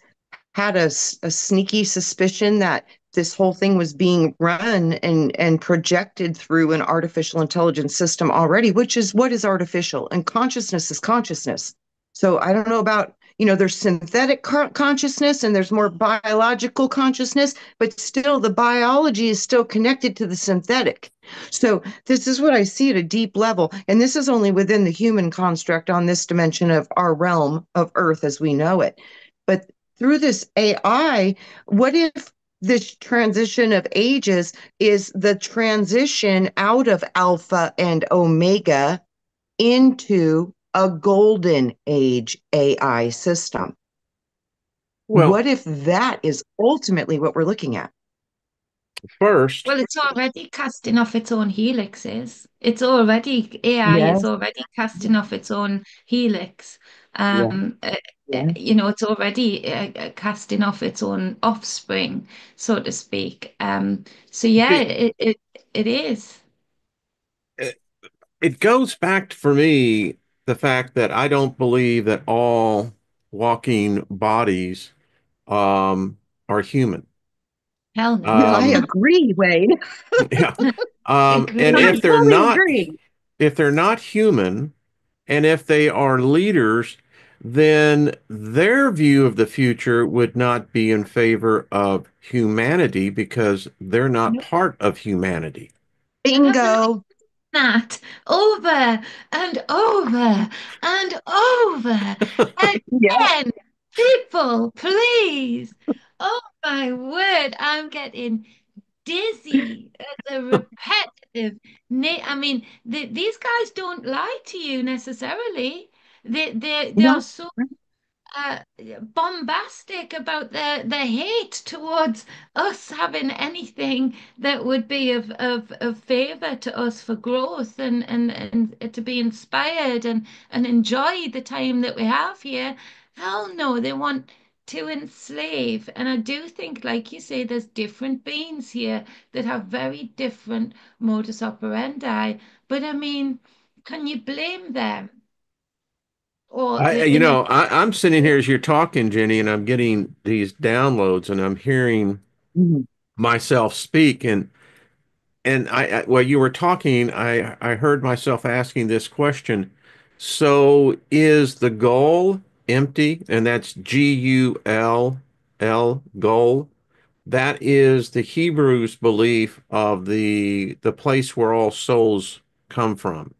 had a sneaky suspicion that this whole thing was being run and projected through an artificial intelligence system already, which is what is artificial, and consciousness is consciousness. So I don't know about, there's synthetic consciousness and there's more biological consciousness, but still the biology is still connected to the synthetic. So this is what I see at a deep level. And this is only within the human construct on this dimension of our realm of Earth as we know it. But through this AI, what if this transition of ages is the transition out of alpha and omega into a golden age AI system? Well, What if that is ultimately what we're looking at? first, well, it's already casting off its own helixes. It's already AI is Yes, already casting off its own helix. yeah, yeah. It's already casting off its own offspring, so to speak. So yeah, it, it is. it goes back for me the fact that I don't believe that all walking bodies are human. Hell no. I Um, agree, Wade. yeah. And I Agree. totally agree. if they're not human, and if they are leaders, then their view of the future would not be in favor of humanity because they're not No, part of humanity. I have Bingo. that over and over and over Yeah. again. People, please. Oh my word, I'm getting dizzy at the repetitive. I mean, these guys don't lie to you necessarily. They are No. so uh, bombastic about their hate towards us having anything that would be of favor to us for growth and to be inspired and enjoy the time that we have here. Hell no, they want to enslave. And I do think, like you say, there's different beings here that have very different modus operandi. But I mean, can you blame them? Or You you know, know, I'm sitting here as you're talking, Jenny, and I'm getting these downloads, and I'm hearing Mhm. myself speak, and while you were talking, I heard myself asking this question. So is the goal empty? And that's Gull, goal. That is the Hebrews' belief of the place where all souls come from,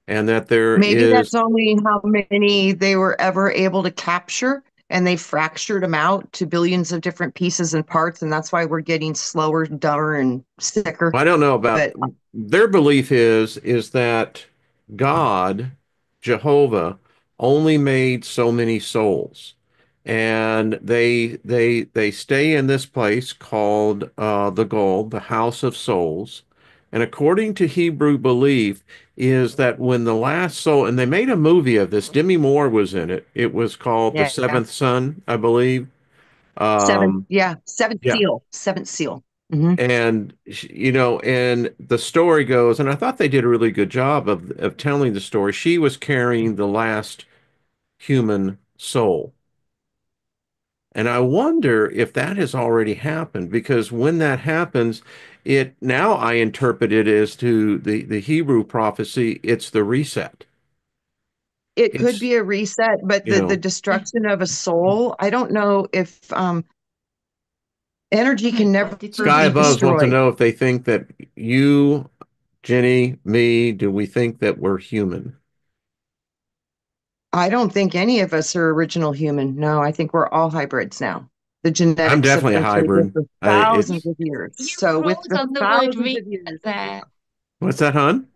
and that there Maybe is. that's only how many they were ever able to capture, and they fractured them out to billions of different pieces and parts, and that's why we're getting slower, dumber, and sicker. I don't know about But their belief is that God, Jehovah, only made so many souls. And they stay in this place called the Gold, the House of Souls. And according to Hebrew belief, is that when the last soul, and they made a movie of this, Demi Moore was in it. It was called The yeah, Seventh Son, I believe. Um, seventh yeah. seal, seventh seal. Hmm. And you know, and the story goes, and I thought they did a really good job of telling the story. She was carrying the last human soul. And I wonder if that has already happened, because when that happens, it now I interpret it as to the Hebrew prophecy, it's the reset. It could It's, be a reset, but you the know, destruction of a soul, I don't know if energy can never what did you Sky be say? Aboves want to destroyed. know if they think that you, Jenny, me, do we think that we're human? I don't think any of us are original human. No, I think we're all hybrids now. The I'm genetics have definitely a been played with hybrid. for thousands It's of years. You So with froze the on the word thousands reset of years, yeah. there. what's that, hon?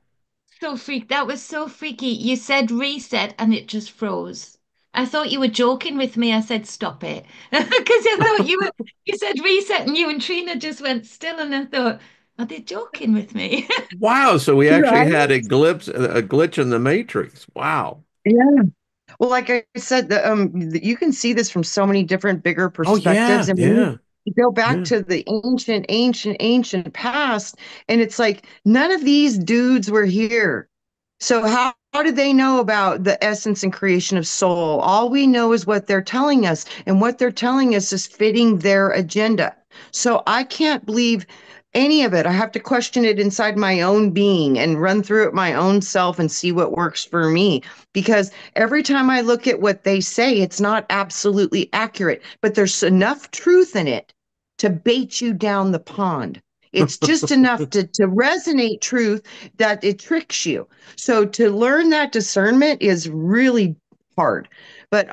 So freak. That was so freaky. You said reset and it just froze. I thought you were joking with me. I said stop it because I thought you said reset and you and Trina just went still and I thought, are they joking with me? Wow, so we actually Right? had a glitch in the matrix. Wow. Yeah. Well, like I said, you can see this from so many different bigger Oh perspectives. yeah, I mean, yeah, you go back yeah. to the ancient past, and it's like none of these dudes were here. So how do they know about the essence and creation of soul? All we know is what they're telling us, and what they're telling us is fitting their agenda. So I can't believe any of it. I have to question it inside my own being and run through it my own self and see what works for me. Because every time I look at what they say, it's not absolutely accurate, but there's enough truth in it to bait you down the pond. It's just enough to resonate truth that it tricks you. So to learn that discernment is really hard. But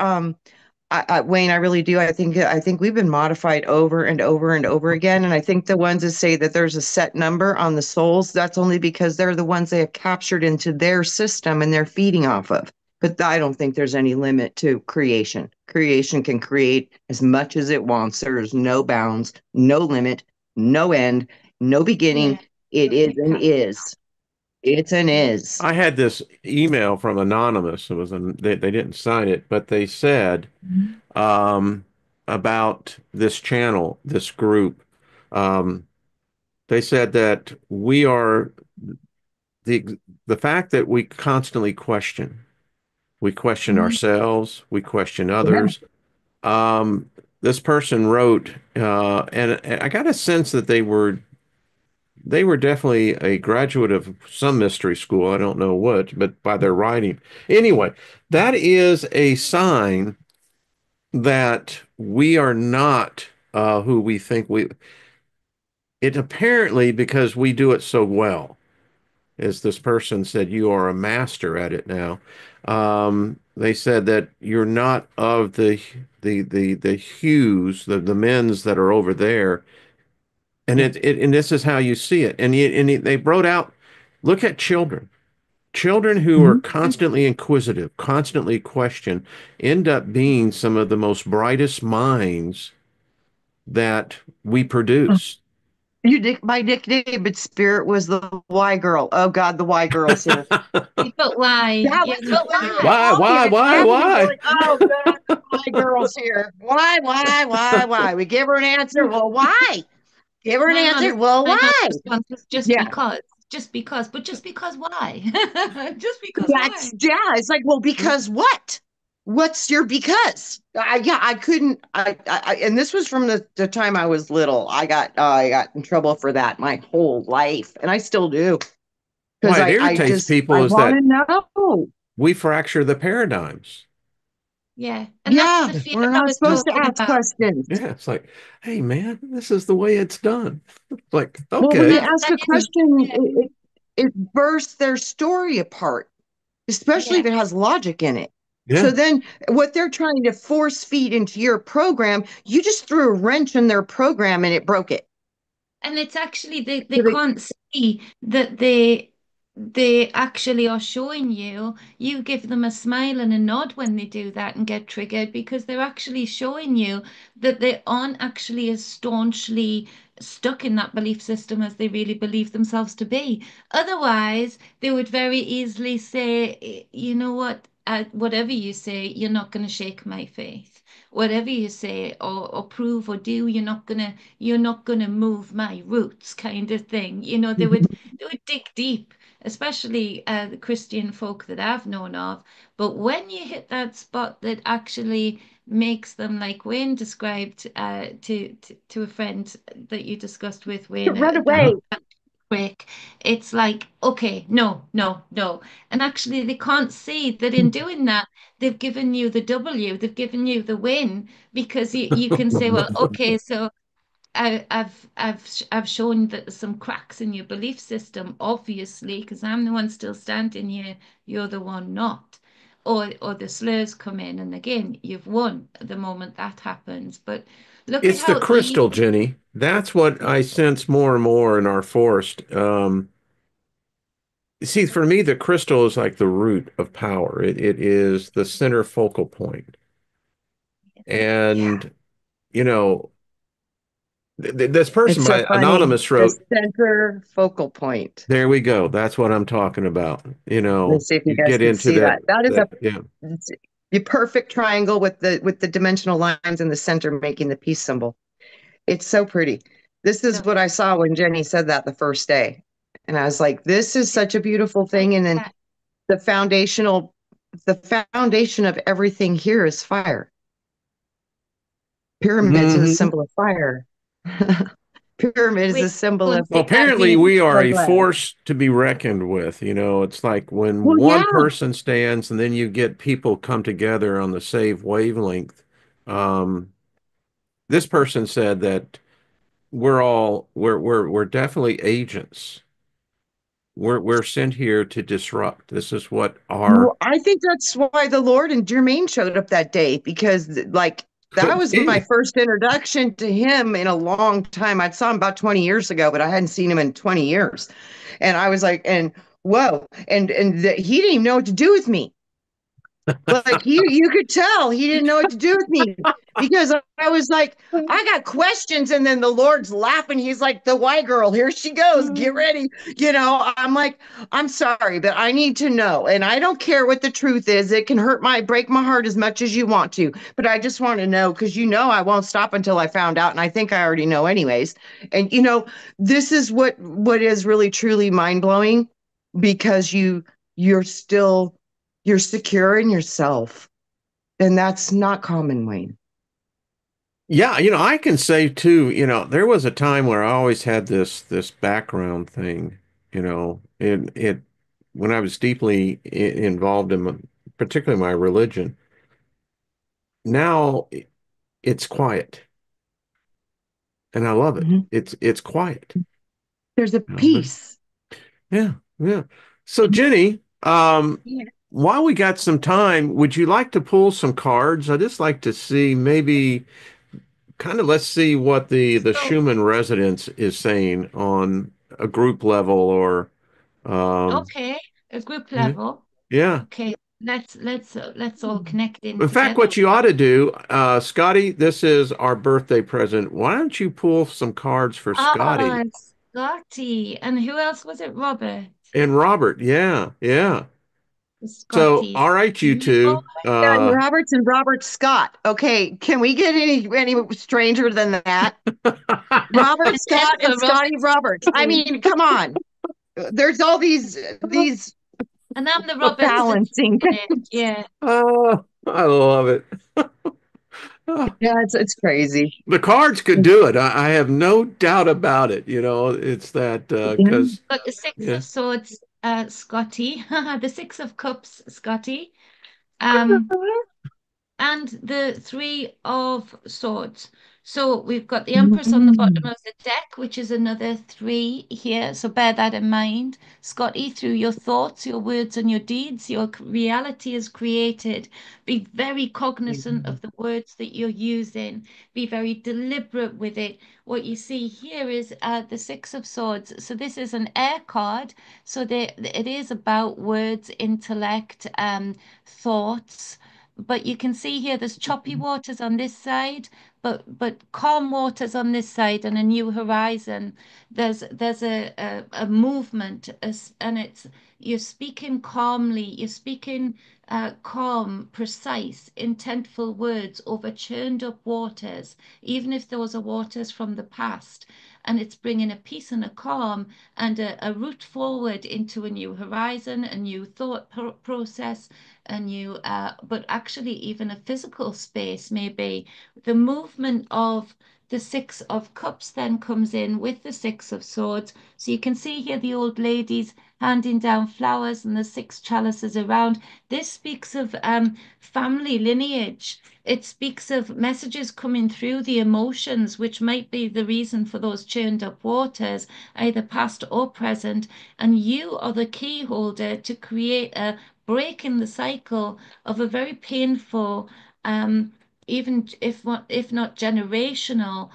Wayne, I really do. I think we've been modified over and over and over again. And I think the ones that say that there's a set number on the souls, that's only because they're the ones they have captured into their system and they're feeding off of. But I don't think there's any limit to creation. Creation can create as much as it wants. There is no bounds, no limit, no end, no beginning. Yeah, It is it and can't. is. It's an is. I had this email from Anonymous. They didn't sign it, but they said um, about this channel, this group. Um, they said that we are the the fact that we constantly question. We question Mhm. ourselves. We question Yeah. others. This person wrote, and I got a sense that they were definitely a graduate of some mystery school. I don't know what, but by their writing. Anyway, that is a sign that we are not who we think we. It apparently because we do it so well, as this person said, you are a master at it now. They said that you're not of the hues, the men's that are over there, and Yeah. and this is how you see it. They brought out, look at children. Children who are Mhm. constantly inquisitive, constantly question, end up being some of the most brightest minds that we produce. My nickname in spirit was the Y girl. Oh God, the Y girl's here. But why? Yeah, Yeah, but why? Why, All the why, why, admins are why? like, oh God, the Y girl's here. Why? We give her an answer. Well, why? Give her an my answer. mother, Well, my mother's why? response is Yeah, just because, but just because why? Just because why? yeah. It's like, well, because what? What's your because? Yeah, I couldn't. And this was from the time I was little. I got in trouble for that my whole life, and I still do because Why it irritates I people is want that to know. we fracture the paradigms. Yeah, and that's Yeah, the fear we're I not was supposed to talking ask about. questions. Yeah, it's like, hey man, this is the way it's done. Like, Well, when you okay. ask That a is, question, yeah, it bursts their story apart, especially yeah. if it has logic in it. So Yeah. then, what they're trying to force feed into your program, you just threw a wrench in their program and it broke it. And it's actually they So can't see that they actually are showing you. You give them a smile and a nod when they do that and get triggered because they're actually showing you that they aren't actually as staunchly stuck in that belief system as they really believe themselves to be. Otherwise, they would very easily say, you know what, whatever you say, you're not going to shake my faith. Whatever you say or prove or do, you're not gonna move my roots kind of thing. They would dig deep, especially the Christian folk that I've known of. But when you hit that spot that actually makes them, like Wayne described to a friend that you discussed with Wayne, run that away. break, it's like, okay, no, no, no. And actually, they can't see that in doing that, they've given you the W, they've given you the win, because you can say, well, okay, so I've shown that there's some cracks in your belief system, obviously, because I'm the one still standing here, you're the one not. Or the slurs come in, and again, you've won the moment that happens. But look at It's the how crystal, easy. Jenny. That's what I sense more and more in our forest. See, for me, the crystal is like the root of power. It is the center focal point. Yeah. And, you know, th this person It's so by funny. Anonymous The wrote, center focal point. there we go. That's what I'm talking about. Let's see if you You guys get can into see that, that. That is that, yeah. it's the perfect triangle with the dimensional lines in the center making the peace symbol. It's so pretty. This is what I saw when Jenny said that the first day. And I was like, this is such a beautiful thing. And then the foundational, the foundation of everything here is fire. Pyramids is a Hmm. symbol of fire. Pyramid is Wait, a symbol don't of Well, say that apparently again. we are red a lead. force to be reckoned with. It's like when Well, one yeah. person stands and then you get people come together on the same wavelength. Um, this person said that we're definitely agents. We're sent here to disrupt. This is what our Well, I think that's why the Lord and Jermaine showed up that day because, like, that could was my be. first introduction to him in a long time. I saw him about 20 years ago, but I hadn't seen him in 20 years. And I was like, and whoa, he didn't even know what to do with me. Like you could tell he didn't know what to do with me because I was like, I got questions, and then the Lord's laughing. He's like, the white girl, here she goes. Get ready. I'm like, I'm sorry, but I need to know. And I don't care what the truth is. It can break my heart as much as you want to, but I just want to know because I won't stop until I found out. And I think I already know anyways. And this is what is really truly mind-blowing because you're still you're secure in yourself. And that's not common, Wayne. Yeah, I can say too, there was a time where I always had this background thing, it when I was deeply involved in particularly my religion. Now it's quiet and I love it. Mhm. It's quiet. There's a You know, but peace. yeah, yeah. So Jenny, Yeah. while we got some time, would you like to pull some cards? I just like to see maybe kind of let's see what the So, Schumann resonance is saying on a group level or um okay, a group yeah. level. Yeah. Okay, let's all connect in In fact, together. what you ought to do, Scotty, this is our birthday present. Why don't you pull some cards for Ah, Scotty Scotty. And who else was it? Robert. and Robert? Yeah, yeah. So, Scotty. all right, you Oh two. Done. Roberts and Robert Scott. Okay, can we get any stranger than that? Robert and Scott and for Robert Scotty Roberts. I too. mean, come on. There's all these And I'm the Roberts that's balancing. on it. Yeah. Oh, I love it. Oh, Yeah, it's crazy. the cards could do it. I have no doubt about it. You know, it's that Yeah. because Got the Six yeah. of Swords, Scotty. The Six of Cups, Scotty. Um, and the Three of Swords. So we've got the Empress on the bottom Mm. of the deck, which is another three here. So bear that in mind. Scotty, through your thoughts, your words, and your deeds, your reality is created. Be very cognizant of the words that you're using. Be very deliberate with it. What you see here is the Six of Swords. So this is an air card. So it is about words, intellect, thoughts. But you can see here there's choppy waters on this side, but calm waters on this side and a new horizon. There's a movement, and it's you're speaking calmly, you're speaking calm, precise, intentful words over churned up waters, even if those are waters from the past. And it's bringing a peace and a calm and a route forward into a new horizon, a new thought process, and you but actually even a physical space maybe the movement of the Six of Cups then comes in with the Six of Swords. So you can see here the old ladies handing down flowers and the six chalices around. This speaks of family lineage. It speaks of messages coming through the emotions, which might be the reason for those churned up waters, either past or present. And you are the key holder to create a break in the cycle of a very painful, um, even if not generational,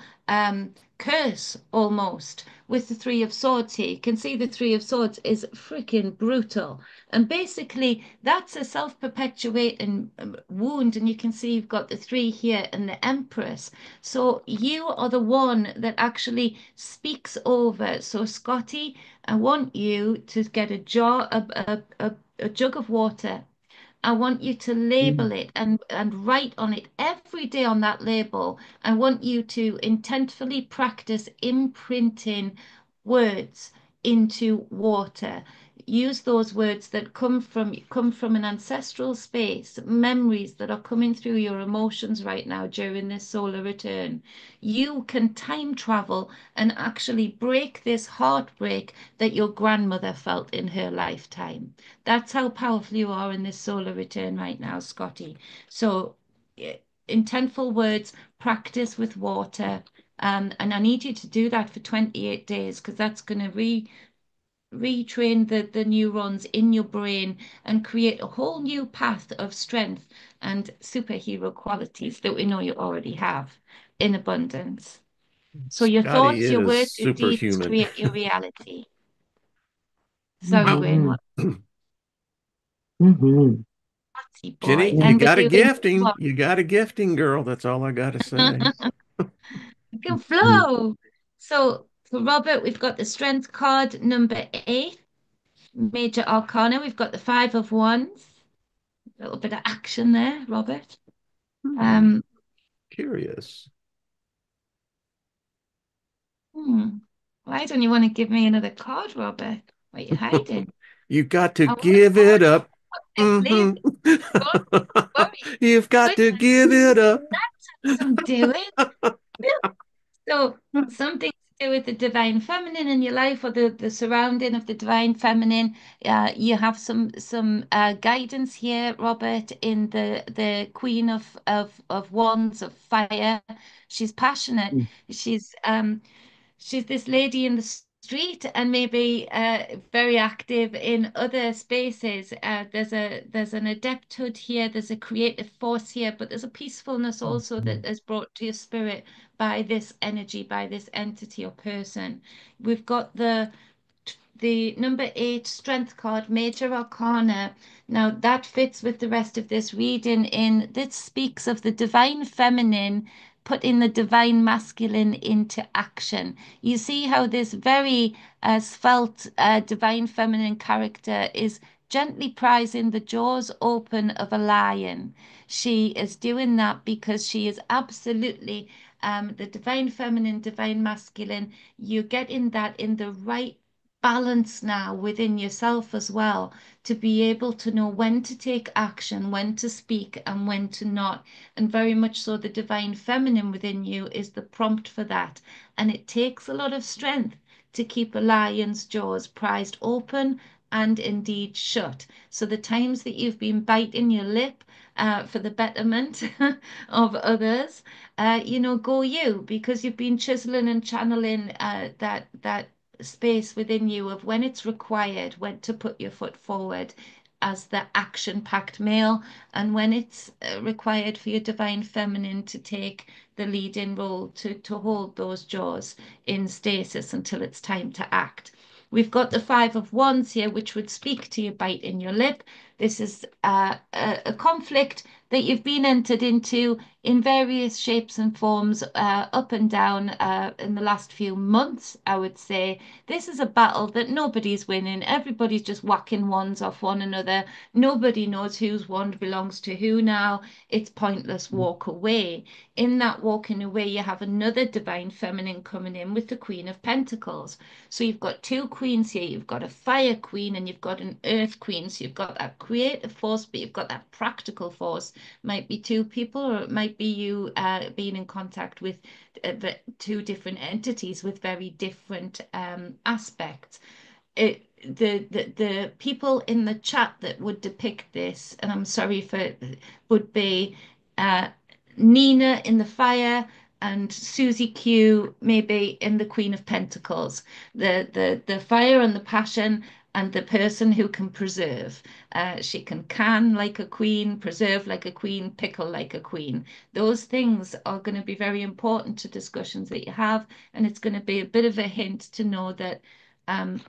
curse almost with the Three of Swords here. You can see the Three of Swords is freaking brutal. And basically, that's a self-perpetuating wound. And you can see you've got the three here and the Empress. So you are the one that actually speaks over. So, Scotty, I want you to get a jug of water. I want you to label it and write on it every day on that label. I want you to intentfully practice imprinting words into water. Use those words that come from an ancestral space, memories that are coming through your emotions right now during this solar return. You can time travel and actually break this heartbreak that your grandmother felt in her lifetime. That's how powerful you are in this solar return right now, Scotty. So, intentful words, practice with water. And I need you to do that for 28 days because that's going to retrain the neurons in your brain and create a whole new path of strength and superhero qualities that we know you already have in abundance. So your Scotty thoughts, your is words, your deeds superhuman. create your reality. Sorry, Well, Wayne, Hmm. what Hmm. a Jenny, boy. you And the got a doing gifting. You got a gifting, girl. That's all I got to say. can flow. So for Robert, we've got the strength card number 8, major arcana. We've got the Five of Wands. A little bit of action there, Robert. Hmm, Um, curious. hmm. Why don't you want to give me another card, Robert? What are you hiding? You got to I want to give it up. this lady. Hmm. Don't worry. You've got to Goodness, give it up. that's some doing. So something to do with the divine feminine in your life or the surrounding of the divine feminine. You have some guidance here, Robert, in the Queen of Wands of Fire. She's passionate. She's this lady in the street and maybe very active in other spaces. There's an adepthood here, there's a creative force here, but there's a peacefulness also that is brought to your spirit by this energy, by this entity or person. We've got the the number 8 strength card, Major Arcana. Now that fits with the rest of this reading in this speaks of the divine feminine putting the divine masculine into action. You see how this very svelte divine feminine character is gently prizing the jaws open of a lion. She is doing that because she is absolutely the divine feminine, divine masculine. You're getting that in the right balance now within yourself as well to be able to know when to take action, when to speak, and when to not. And very much so, the divine feminine within you is the prompt for that. And it takes a lot of strength to keep a lion's jaws prized open and indeed shut. So the times that you've been biting your lip for the betterment of others, go you, because you've been chiseling and channeling that space within you of when it's required, when to put your foot forward as the action-packed male, and when it's required for your divine feminine to take the leading role to hold those jaws in stasis until it's time to act. We've got the Five of Wands here, which would speak to your bite in your lip. This is a conflict that you've been entered into in various shapes and forms, up and down, in the last few months, I would say. This is a battle that nobody's winning. Everybody's just whacking wands off one another. Nobody knows whose wand belongs to who now. It's pointless. Walk away. In that walking away, you have another divine feminine coming in with the Queen of Pentacles. So you've got two queens here. You've got a fire queen and you've got an earth queen. So you've got that creative force, but you've got that practical force. Might be two people, or it might be you being in contact with the two different entities with very different aspects. The people in the chat that would depict this, and I'm sorry for, would be uh, Nina in the fire and Susie Q maybe in the Queen of Pentacles. The fire and the passion and the person who can preserve. She can like a queen, preserve like a queen, pickle like a queen. Those things are going to be very important to discussions that you have, and it's going to be a bit of a hint to know that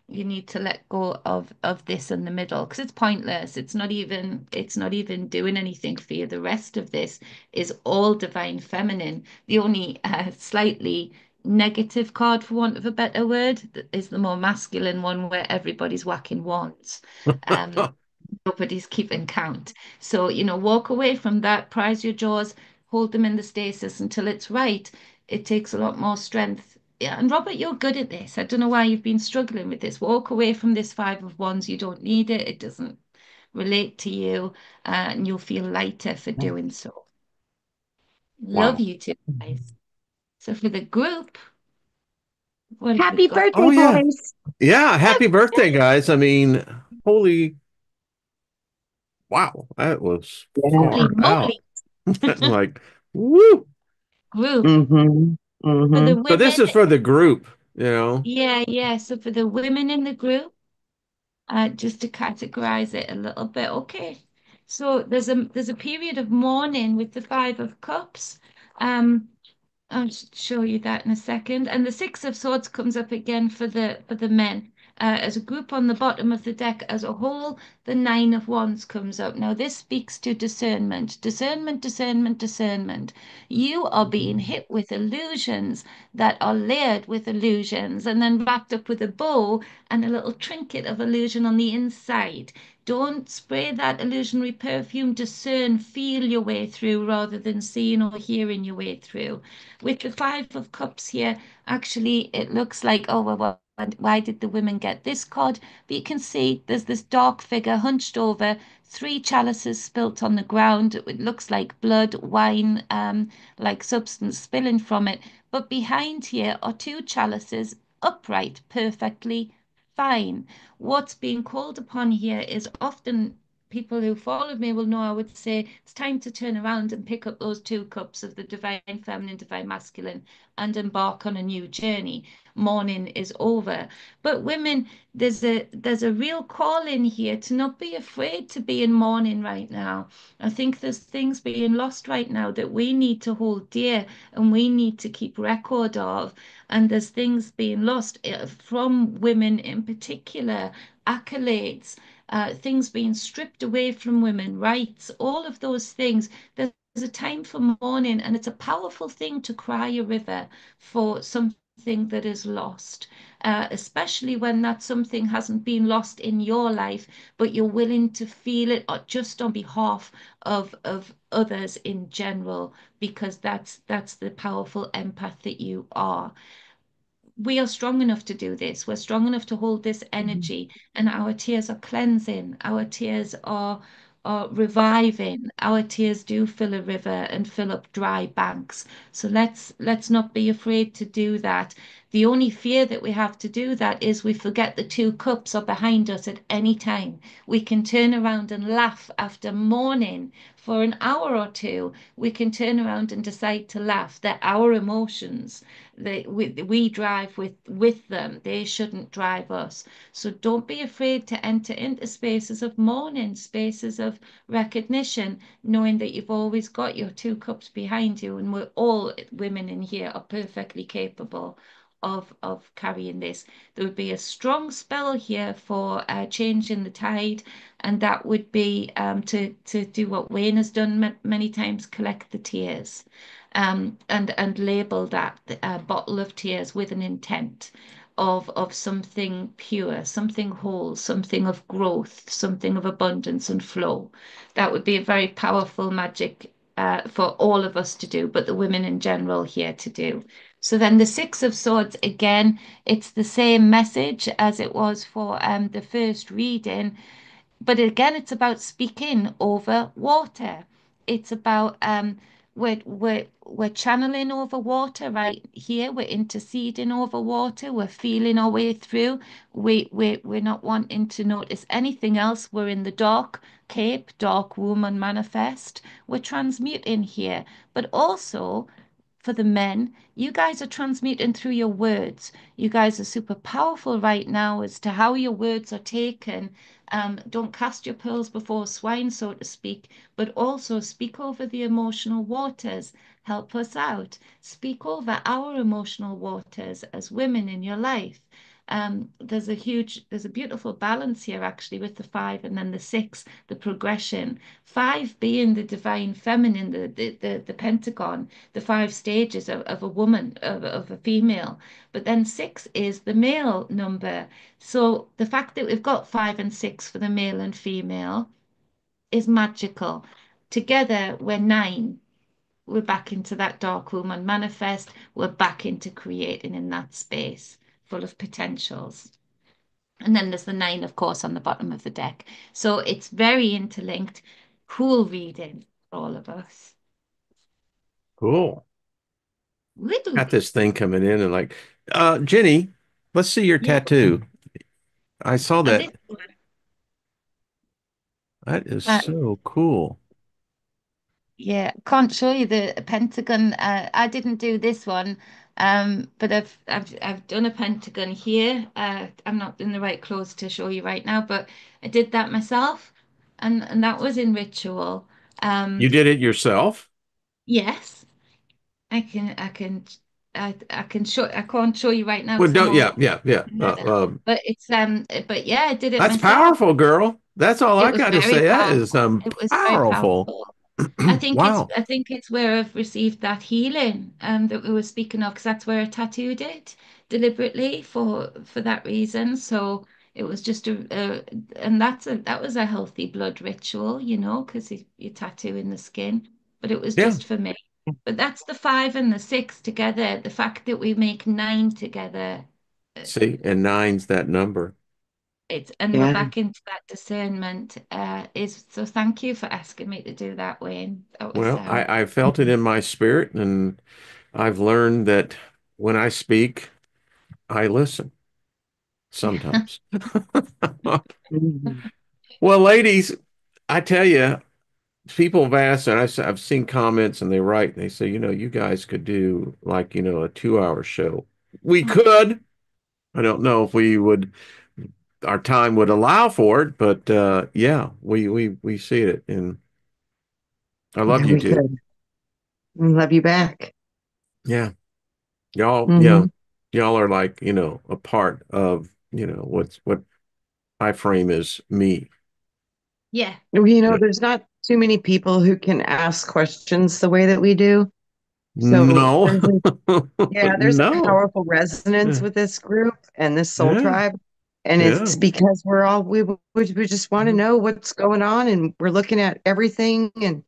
you need to let go of this in the middle because it's pointless. It's not even doing anything for you. The rest of this is all divine feminine. The only slightly negative card, for want of a better word, is the more masculine one where everybody's whacking wands. Um, Nobody's keeping count. So, walk away from that, prize your jaws, hold them in the stasis until it's right. It takes a lot more strength. Yeah, and Robert, you're good at this. I don't know why you've been struggling with this. Walk away from this Five of Wands. You don't need it. It doesn't relate to you, and you'll feel lighter for doing so. Love Wow. you two guys. So for the group, what have we Happy got? birthday, Oh yeah. boys. Yeah, happy birthday, guys. I mean, holy wow, that was Yeah. Holy far out. moly, Like, woo. group. Mm-hmm. For the Mm-hmm. So this women, is for the group. yeah, yeah. So for the women in the group, just to categorize it a little bit. Okay. So there's a period of mourning with the Five of Cups. Um, I'll show you that in a second. And the Six of Swords comes up again for the men. As a group on the bottom of the deck as a whole, the Nine of Wands comes up. Now, this speaks to discernment, discernment, discernment, discernment. You are being hit with illusions that are layered with illusions and then wrapped up with a bow and a little trinket of illusion on the inside. Don't spray that illusionary perfume. Discern, feel your way through rather than seeing or hearing your way through. With the Five of Cups here, actually, it looks like, oh, well, why did the women get this card? But you can see there's this dark figure hunched over, three chalices spilt on the ground. It looks like blood, wine, like substance spilling from it. But behind here are two chalices upright, perfectly fine. What's being called upon here is often people who follow me will know I would say it's time to turn around and pick up those two cups of the divine feminine, divine masculine, and embark on a new journey. morning is over. But women, there's a real call in here to not be afraid to be in mourning right now. I think there's things being lost right now that we need to hold dear and we need to keep record of. And there's things being lost from women in particular, accolades, things being stripped away from women, rights, all of those things. There's a time for mourning, and it's a powerful thing to cry a river for something that is lost, especially when that something hasn't been lost in your life, but you're willing to feel it just on behalf of others in general, because that's the powerful empath that you are. We are strong enough to do this. We're strong enough to hold this Mhm. energy, and our tears are cleansing. Our tears are reviving. Our tears do fill a river and fill up dry banks. So let's not be afraid to do that. The only fear that we have to do that is we forget the two cups are behind us at any time. We can turn around and laugh after mourning for an hour or two. We can turn around and decide to laugh. They're our emotions. We drive with them. They shouldn't drive us. So don't be afraid to enter into spaces of mourning, spaces of recognition, knowing that you've always got your two cups behind you, and we're all women in here are perfectly capable of carrying this. There would be a strong spell here for changing the tide, and that would be to do what Wayne has done many times, collect the tears, and label that bottle of tears with an intent of something pure, something whole, something of growth, something of abundance and flow. That would be a very powerful magic for all of us to do, but the women in general here to do. So then the Six of Swords, again, it's the same message as it was for the first reading, but again, it's about speaking over water. It's about we're channeling over water right here. We're interceding over water. We're feeling our way through. We're not wanting to notice anything else. We're in the dark cape, dark woman manifest. We're transmuting here, but also for the men, you guys are transmuting through your words. You guys are super powerful right now as to how your words are taken. Don't cast your pearls before swine, so to speak, but also speak over the emotional waters. Help us out. Speak over our emotional waters as women in your life. There's a beautiful balance here actually with the five and then the six, the progression. Five being the divine feminine, the pentagon, the five stages of a woman, of a female. But then six is the male number. So the fact that we've got five and six for the male and female is magical. Together, we're nine. We're back into that dark woman manifest. We're back into creating in that space full of potentials. And then there's the nine, of course, on the bottom of the deck. So it's very interlinked. Cool reading for all of us. Cool. Woo! Got this thing coming in and like, Jenny, let's see your Yeah. tattoo. I saw And this that. one, That is uh, so cool. yeah, can't show you the pentagon. I didn't do this one, but I've done a pentagon here. I'm not in the right clothes to show you right now, but I did that myself, and that was in ritual. You Um, did it yourself? yes, I can show. I can't show you right now Well, because I'm don't, all yeah, yeah, yeah. together. But yeah, I did it That's myself. powerful, girl. That's all It I was got to very say. That is powerful. It was very powerful. powerful. Wow. I think it's where I've received that healing that we were speaking of, because that's where I tattooed it deliberately for that reason. So it was just and that was a healthy blood ritual, because you tattoo in the skin. But it was Yeah. just for me. But that's the five and the six together. The fact that we make nine together, uh, See, and nine's that number. and we're Yeah. back into that discernment. Is so. Thank you for asking me to do that, Wayne. That was Well, I felt it in my spirit, and I've learned that when I speak, I listen sometimes. Mhm. Well, ladies, I tell you, people have asked, and I've seen comments, and they write, they say, you guys could do like, a 2-hour show. We could. I don't know if we would, our time would allow for it, but yeah, we see it, and I love Yeah, you we too. could. Love you back. Yeah, y'all, yeah, Hmm. y'all are like, a part of, what I frame as me. Yeah. Yeah. There's not too many people who can ask questions the way that we do. So No, there's a no. powerful resonance Yeah, with this group and this soul yeah, tribe. And yeah. it's because we just want to know what's going on and we're looking at everything. And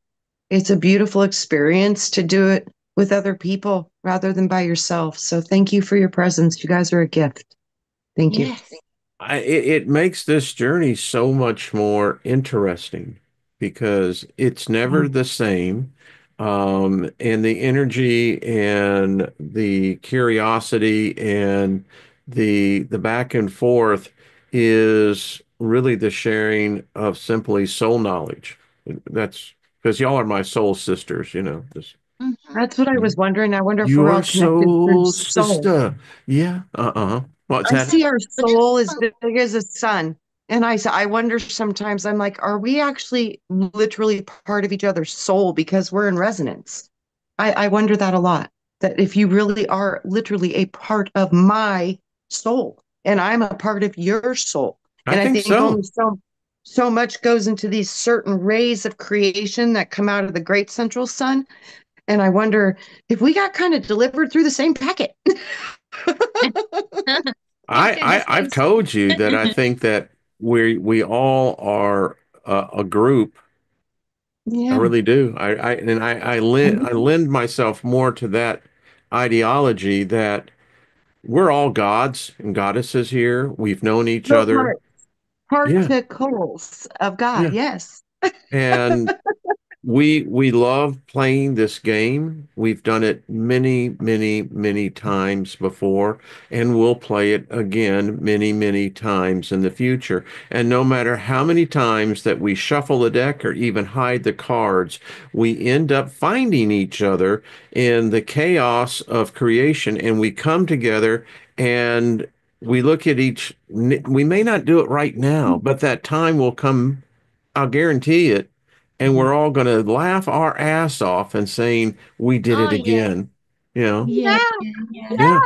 it's a beautiful experience to do it with other people rather than by yourself. So thank you for your presence. You guys are a gift. Thank you. Yes. It makes this journey so much more interesting because it's never the same. And the energy and the curiosity and the back and forth is really the sharing of simply soul knowledge. That's because y'all are my soul sisters, This, Hmm. That's what I was wondering. I wonder if you we're are all connected through soul soul. sister. Yeah. Uh-uh. What's I that? see our But just soul as big as a sun. And I wonder sometimes, I'm like, are we actually literally part of each other's soul because we're in resonance? I wonder that a lot. That if you really are literally a part of my soul and I'm a part of your soul. I And I think think so. only so much goes into these certain rays of creation that come out of the great central sun. And I wonder if we got kind of delivered through the same packet. yes, in a I've sense. told you that I think that we all are a group. I Yeah. really do. I lend myself more to that ideology that we're all gods and goddesses here. We've known each No other. Yeah, particles of God. yeah. Yes. And we love playing this game. We've done it many, many, many times before, and we'll play it again many, many times in the future. And no matter how many times that we shuffle the deck or even hide the cards, we end up finding each other in the chaos of creation, and we come together and we look at each. We may not do it right now, but that time will come. I'll guarantee it, and we're all going to laugh our ass off and saying we did Oh it yeah. again. You know, Yeah. Yeah. Yeah. Yeah. yeah.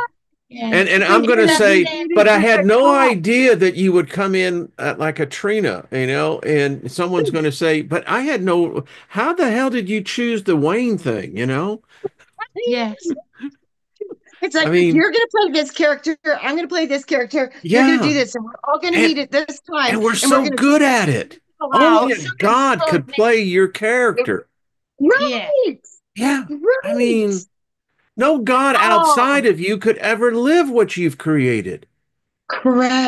Yeah. And We I'm going to did. That We say, did but it I with had a no call. idea that you would come in like a Trina, and someone's going to say, but I had no, how the hell did you choose the Wayne thing, yes. It's I like, mean, you're going to play this character. I'm going to play this character. You're going to do yeah. this. And we're all going to And meet at this time. and we're And we're so going to good at it. allow. Only a So God could extraordinary. play your character. Yeah. Right. Yeah. I Right. mean, no God Oh, outside of you could ever live what you've created.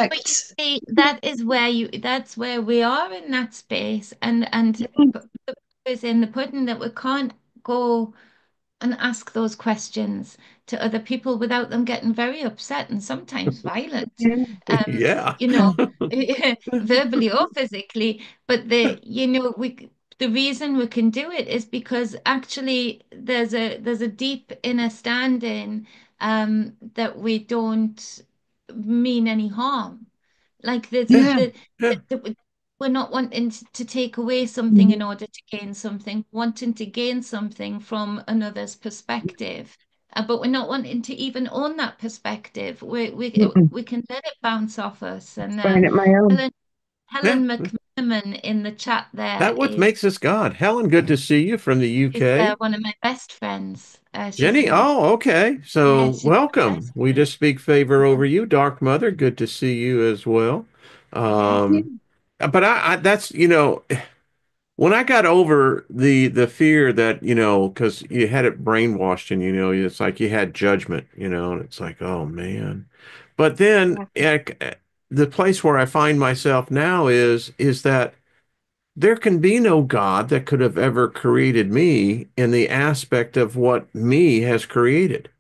But you correct. see, that's where we are in that space, and the proof is in the pudding that we can't go and ask those questions to other people without them getting very upset and sometimes violent, Yeah. um, Yeah. you know, verbally or physically. But the reason we can do it is because actually there's a deep inner standing that we don't mean any harm. Like Yeah. Yeah. we're not wanting to take away something in order to gain something, wanting to gain something from another's perspective. But we're not wanting to even own that perspective. Mm-mm. We can let it bounce off us. And Find it my own. Helen Yeah. Helen McMiniman in the chat there That what makes us God. Helen, good to see you from the is UK. one of my best friends. Jenny, oh, okay. Yeah, So she's my welcome. best We friend. just speak favor over you, Dark Mother. Good to see you as well. Yes. Yeah. Um, but I that's when I got over the fear that because you had it brainwashed and it's like you had judgment, and it's like, oh man. But then the place where I find myself now is that there can be no God that could have ever created me in the aspect of what me has created.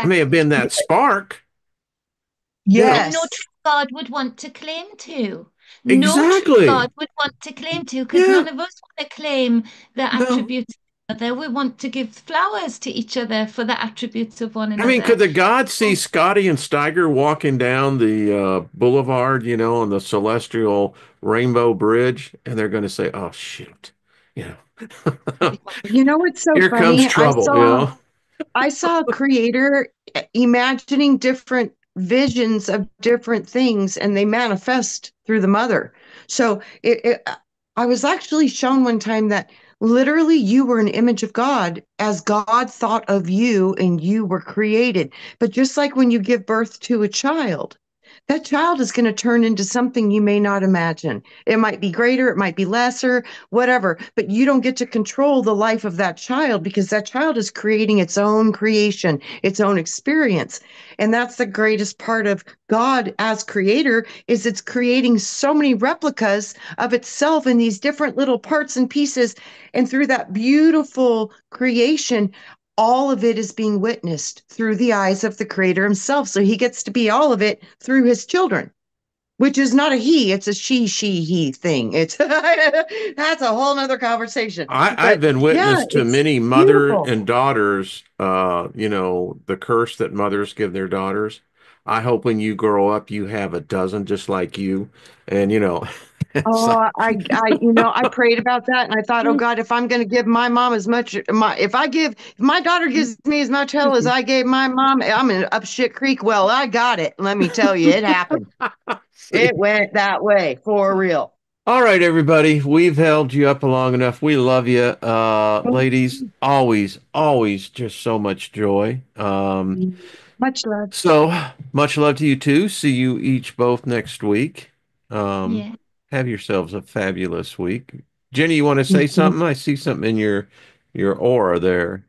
I may have Exactly. been that spark. Yeah, And no Yes. true God would want to claim to. No true exactly. God would want to claim to because Yeah, none of us want to claim the no. attributes. Then we want to give flowers to each other for the attributes of one I mean, could another. the gods see Oh, Scotty and Steiger walking down the boulevard, on the celestial rainbow bridge, and they're going to say, "Oh, shoot, you know, You know what's so here comes funny? trouble," I saw a creator imagining different visions of different things and they manifest through the mother. So I was actually shown one time that literally you were an image of God as God thought of you and you were created. But just like when you give birth to a child, that child is going to turn into something you may not imagine. It might be greater, it might be lesser, whatever, but you don't get to control the life of that child because that child is creating its own creation, its own experience. And that's the greatest part of God as creator is it's creating so many replicas of itself in these different little parts and pieces. And through that beautiful creation, all of it is being witnessed through the eyes of the creator himself. So he gets to be all of it through his children, which is not a he, it's a he thing. It's that's a whole nother conversation. I've But been yeah, witness to it's many mother beautiful. and daughters, the curse that mothers give their daughters. I hope when you grow up, you have a dozen just like you. And, it's like, I prayed about that and I thought, oh God, if I'm going to give my mom as much, if my daughter gives me as much hell as I gave my mom, I'm in up shit creek. Well, I got it. Let me tell you, it happened. see. It went that way for real. All right, everybody. We've held you up long enough. We love you. Ladies, always, always just so much joy. Much love. So much love to you too. See you each both next week. Um, yeah. have yourselves a fabulous week. Jenny, you want to say Mhm. something? I see something in your aura there.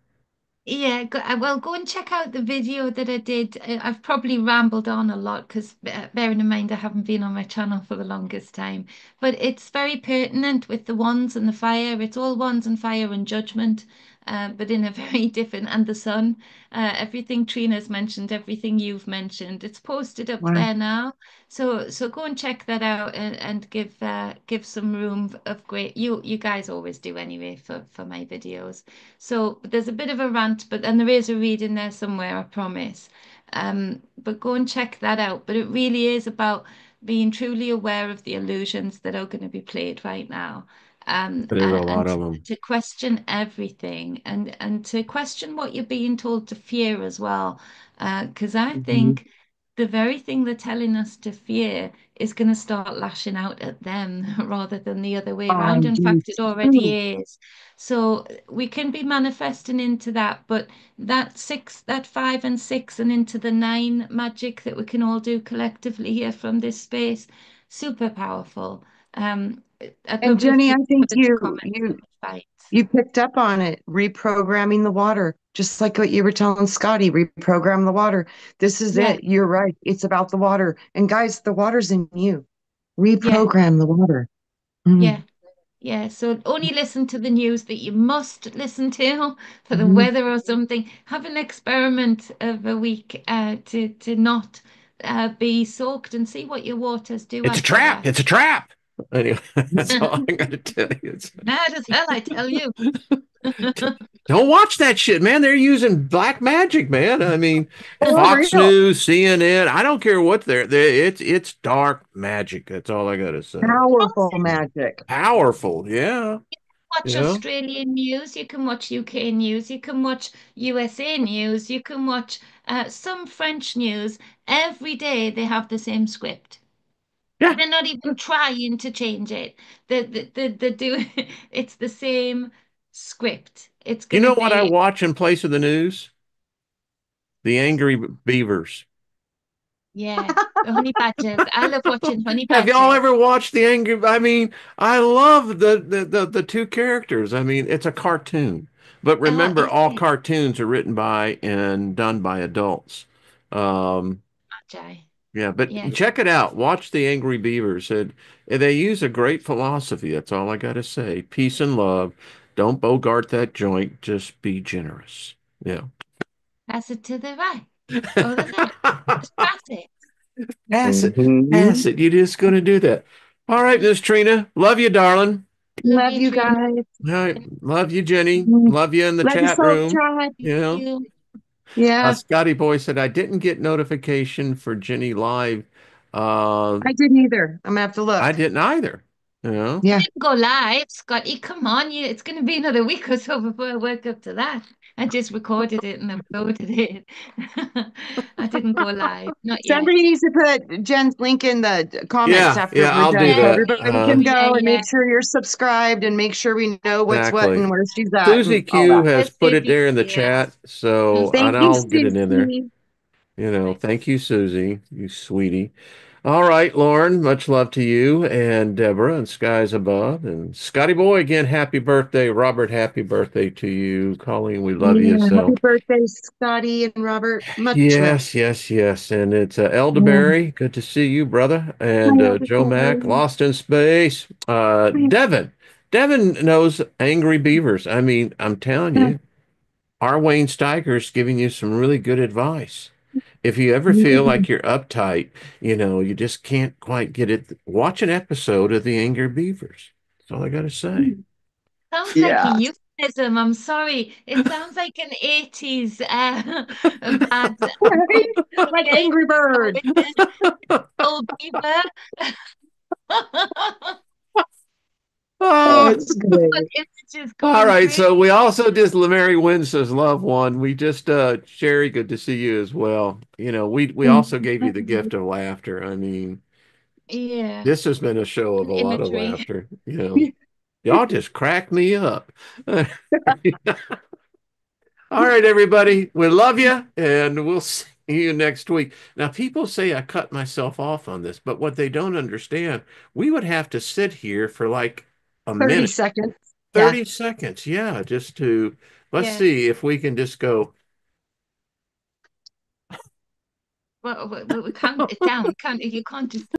Yeah, well, go and check out the video that I did. I've probably rambled on a lot because, bearing in mind, I haven't been on my channel for the longest time. But it's very pertinent with the wands and the fire. It's all wands and fire and judgment, but in a very different, and the sun. Everything Trina's mentioned, everything you've mentioned, it's posted up Wow. there now. So go and check that out and give some room of great. You guys always do anyway for my videos. So there's a bit of a rant, but and there is a read in there somewhere, I promise. But go and check that out. But it really is about being truly aware of the illusions that are going to be played right now. There's a lot And of them. to question everything and to question what you're being told to fear as well. Because I Mhm. think the very thing they're telling us to fear is going to start lashing out at them rather than the other way I around. In do fact, it already too. is. So we can be manifesting into that, but that six, that five and six, and into the nine magic that we can all do collectively here from this space, super powerful. I'd And love if Jenny, I people think put it in the comments in the fight. you picked up on it, reprogramming the water, just like what you were telling Scotty, reprogram the water. This is Yeah, it. You're right. It's about the water. And guys, the water's in you. yeah, Reprogram the water. Mm. yeah. Yeah, so only listen to the news that you must listen to for the Mhm. weather or something. Have an experiment of a week to not be soaked and see what your waters do It's a after trap. that. It's a trap. Anyway, that's all I got to tell you. Mad as hell, I tell you. Don't watch that shit, man. They're using black magic, man. I mean, For Fox real. News, CNN. I don't care what it's dark magic. That's all I gotta say. Powerful magic. Powerful, yeah, Watch yeah. Australian news, you can watch UK news, you can watch USA news, you can watch some French news. Every day they have the same script. Yeah. They're not even trying to change it. They do it's the same script. It's You going to know what I be, watch in place of the news? The Angry Beavers. yeah, the honey badgers. I love watching honey Have y'all badgers. ever watched the Angry? I mean, I love the two characters. I mean, it's a cartoon, but remember, Is all it cartoons are written by and done by adults. Um, Magi? yeah, but Yeah, check it out. Watch the Angry Beavers. They use a great philosophy. That's all I gotta say. Peace and love. Don't bogart that joint. Just be generous. Yeah. pass it to the right or the left. Just pass it. Pass it. Mhm. Pass it. You're just gonna do that. All right, Miss Trina. Love you, darling. Love Love you you too. guys. All right. Love you, Jenny. Mm. Love you in the Love you, chat soul room. tribe. You know, You. Yeah, Scotty Boy said, I didn't get notification for Jenny Live. Uh, I didn't either. I'm gonna have to I look. didn't either. You know, Yeah. Didn't go live, Scotty. Come on, you. It's going to be another week or so before I work up to that. I just recorded it and uploaded it. I didn't go live, not yet. Somebody needs to put Jen's link in the comments yeah, after yeah, we're I'll do done so Yeah, that. everybody can yeah, go and yeah. make sure you're subscribed and make sure we know what's what Exactly. and where she's at Susie and all Q that. has Where's put it Susie? there in the Yeah. chat. So, Susie Thank and you, I'll get it in there. Susie. You know, thank you, Susie, you sweetie. All right, Lauren, much love to you and Deborah and Skies Above. And Scotty Boy, again, happy birthday. Robert, happy birthday to you. Colleen, we love you. Yeah, happy So, birthday, Scotty and Robert. Much love. yes, yes, yes. And it's Yeah. Elderberry. Good to see you, brother. And Hi, Joe Mack, Elderberry. Lost in Space. Devin. Devin knows Angry Beavers. I mean, I'm telling you, our Wayne Steiger's giving you some really good advice. If you ever feel like you're uptight, you just can't quite get it, watch an episode of the Angry Beavers. That's all I got to say. Sounds like a Yeah. euphemism. I'm sorry. It sounds like an 80s a bad Right? Like game Angry Bird. with the old beaver. Oh, Ah, it's great. Images all going right. crazy. So we also just Mary Winsa's love one. We just Sherry, good to see you as well. We also gave you the gift of laughter. I mean, Yeah, this has been a show of and a lot of imagery. laughter. Y'all just crack me up. All right, everybody. We love you, and we'll see you next week. Now, people say I cut myself off on this, but what they don't understand, we would have to sit here for like a 30 minute, seconds. Yeah. 30 seconds. Yeah, just to, let's Yeah. see if we can just go. Well, we count it down. Count, you can't just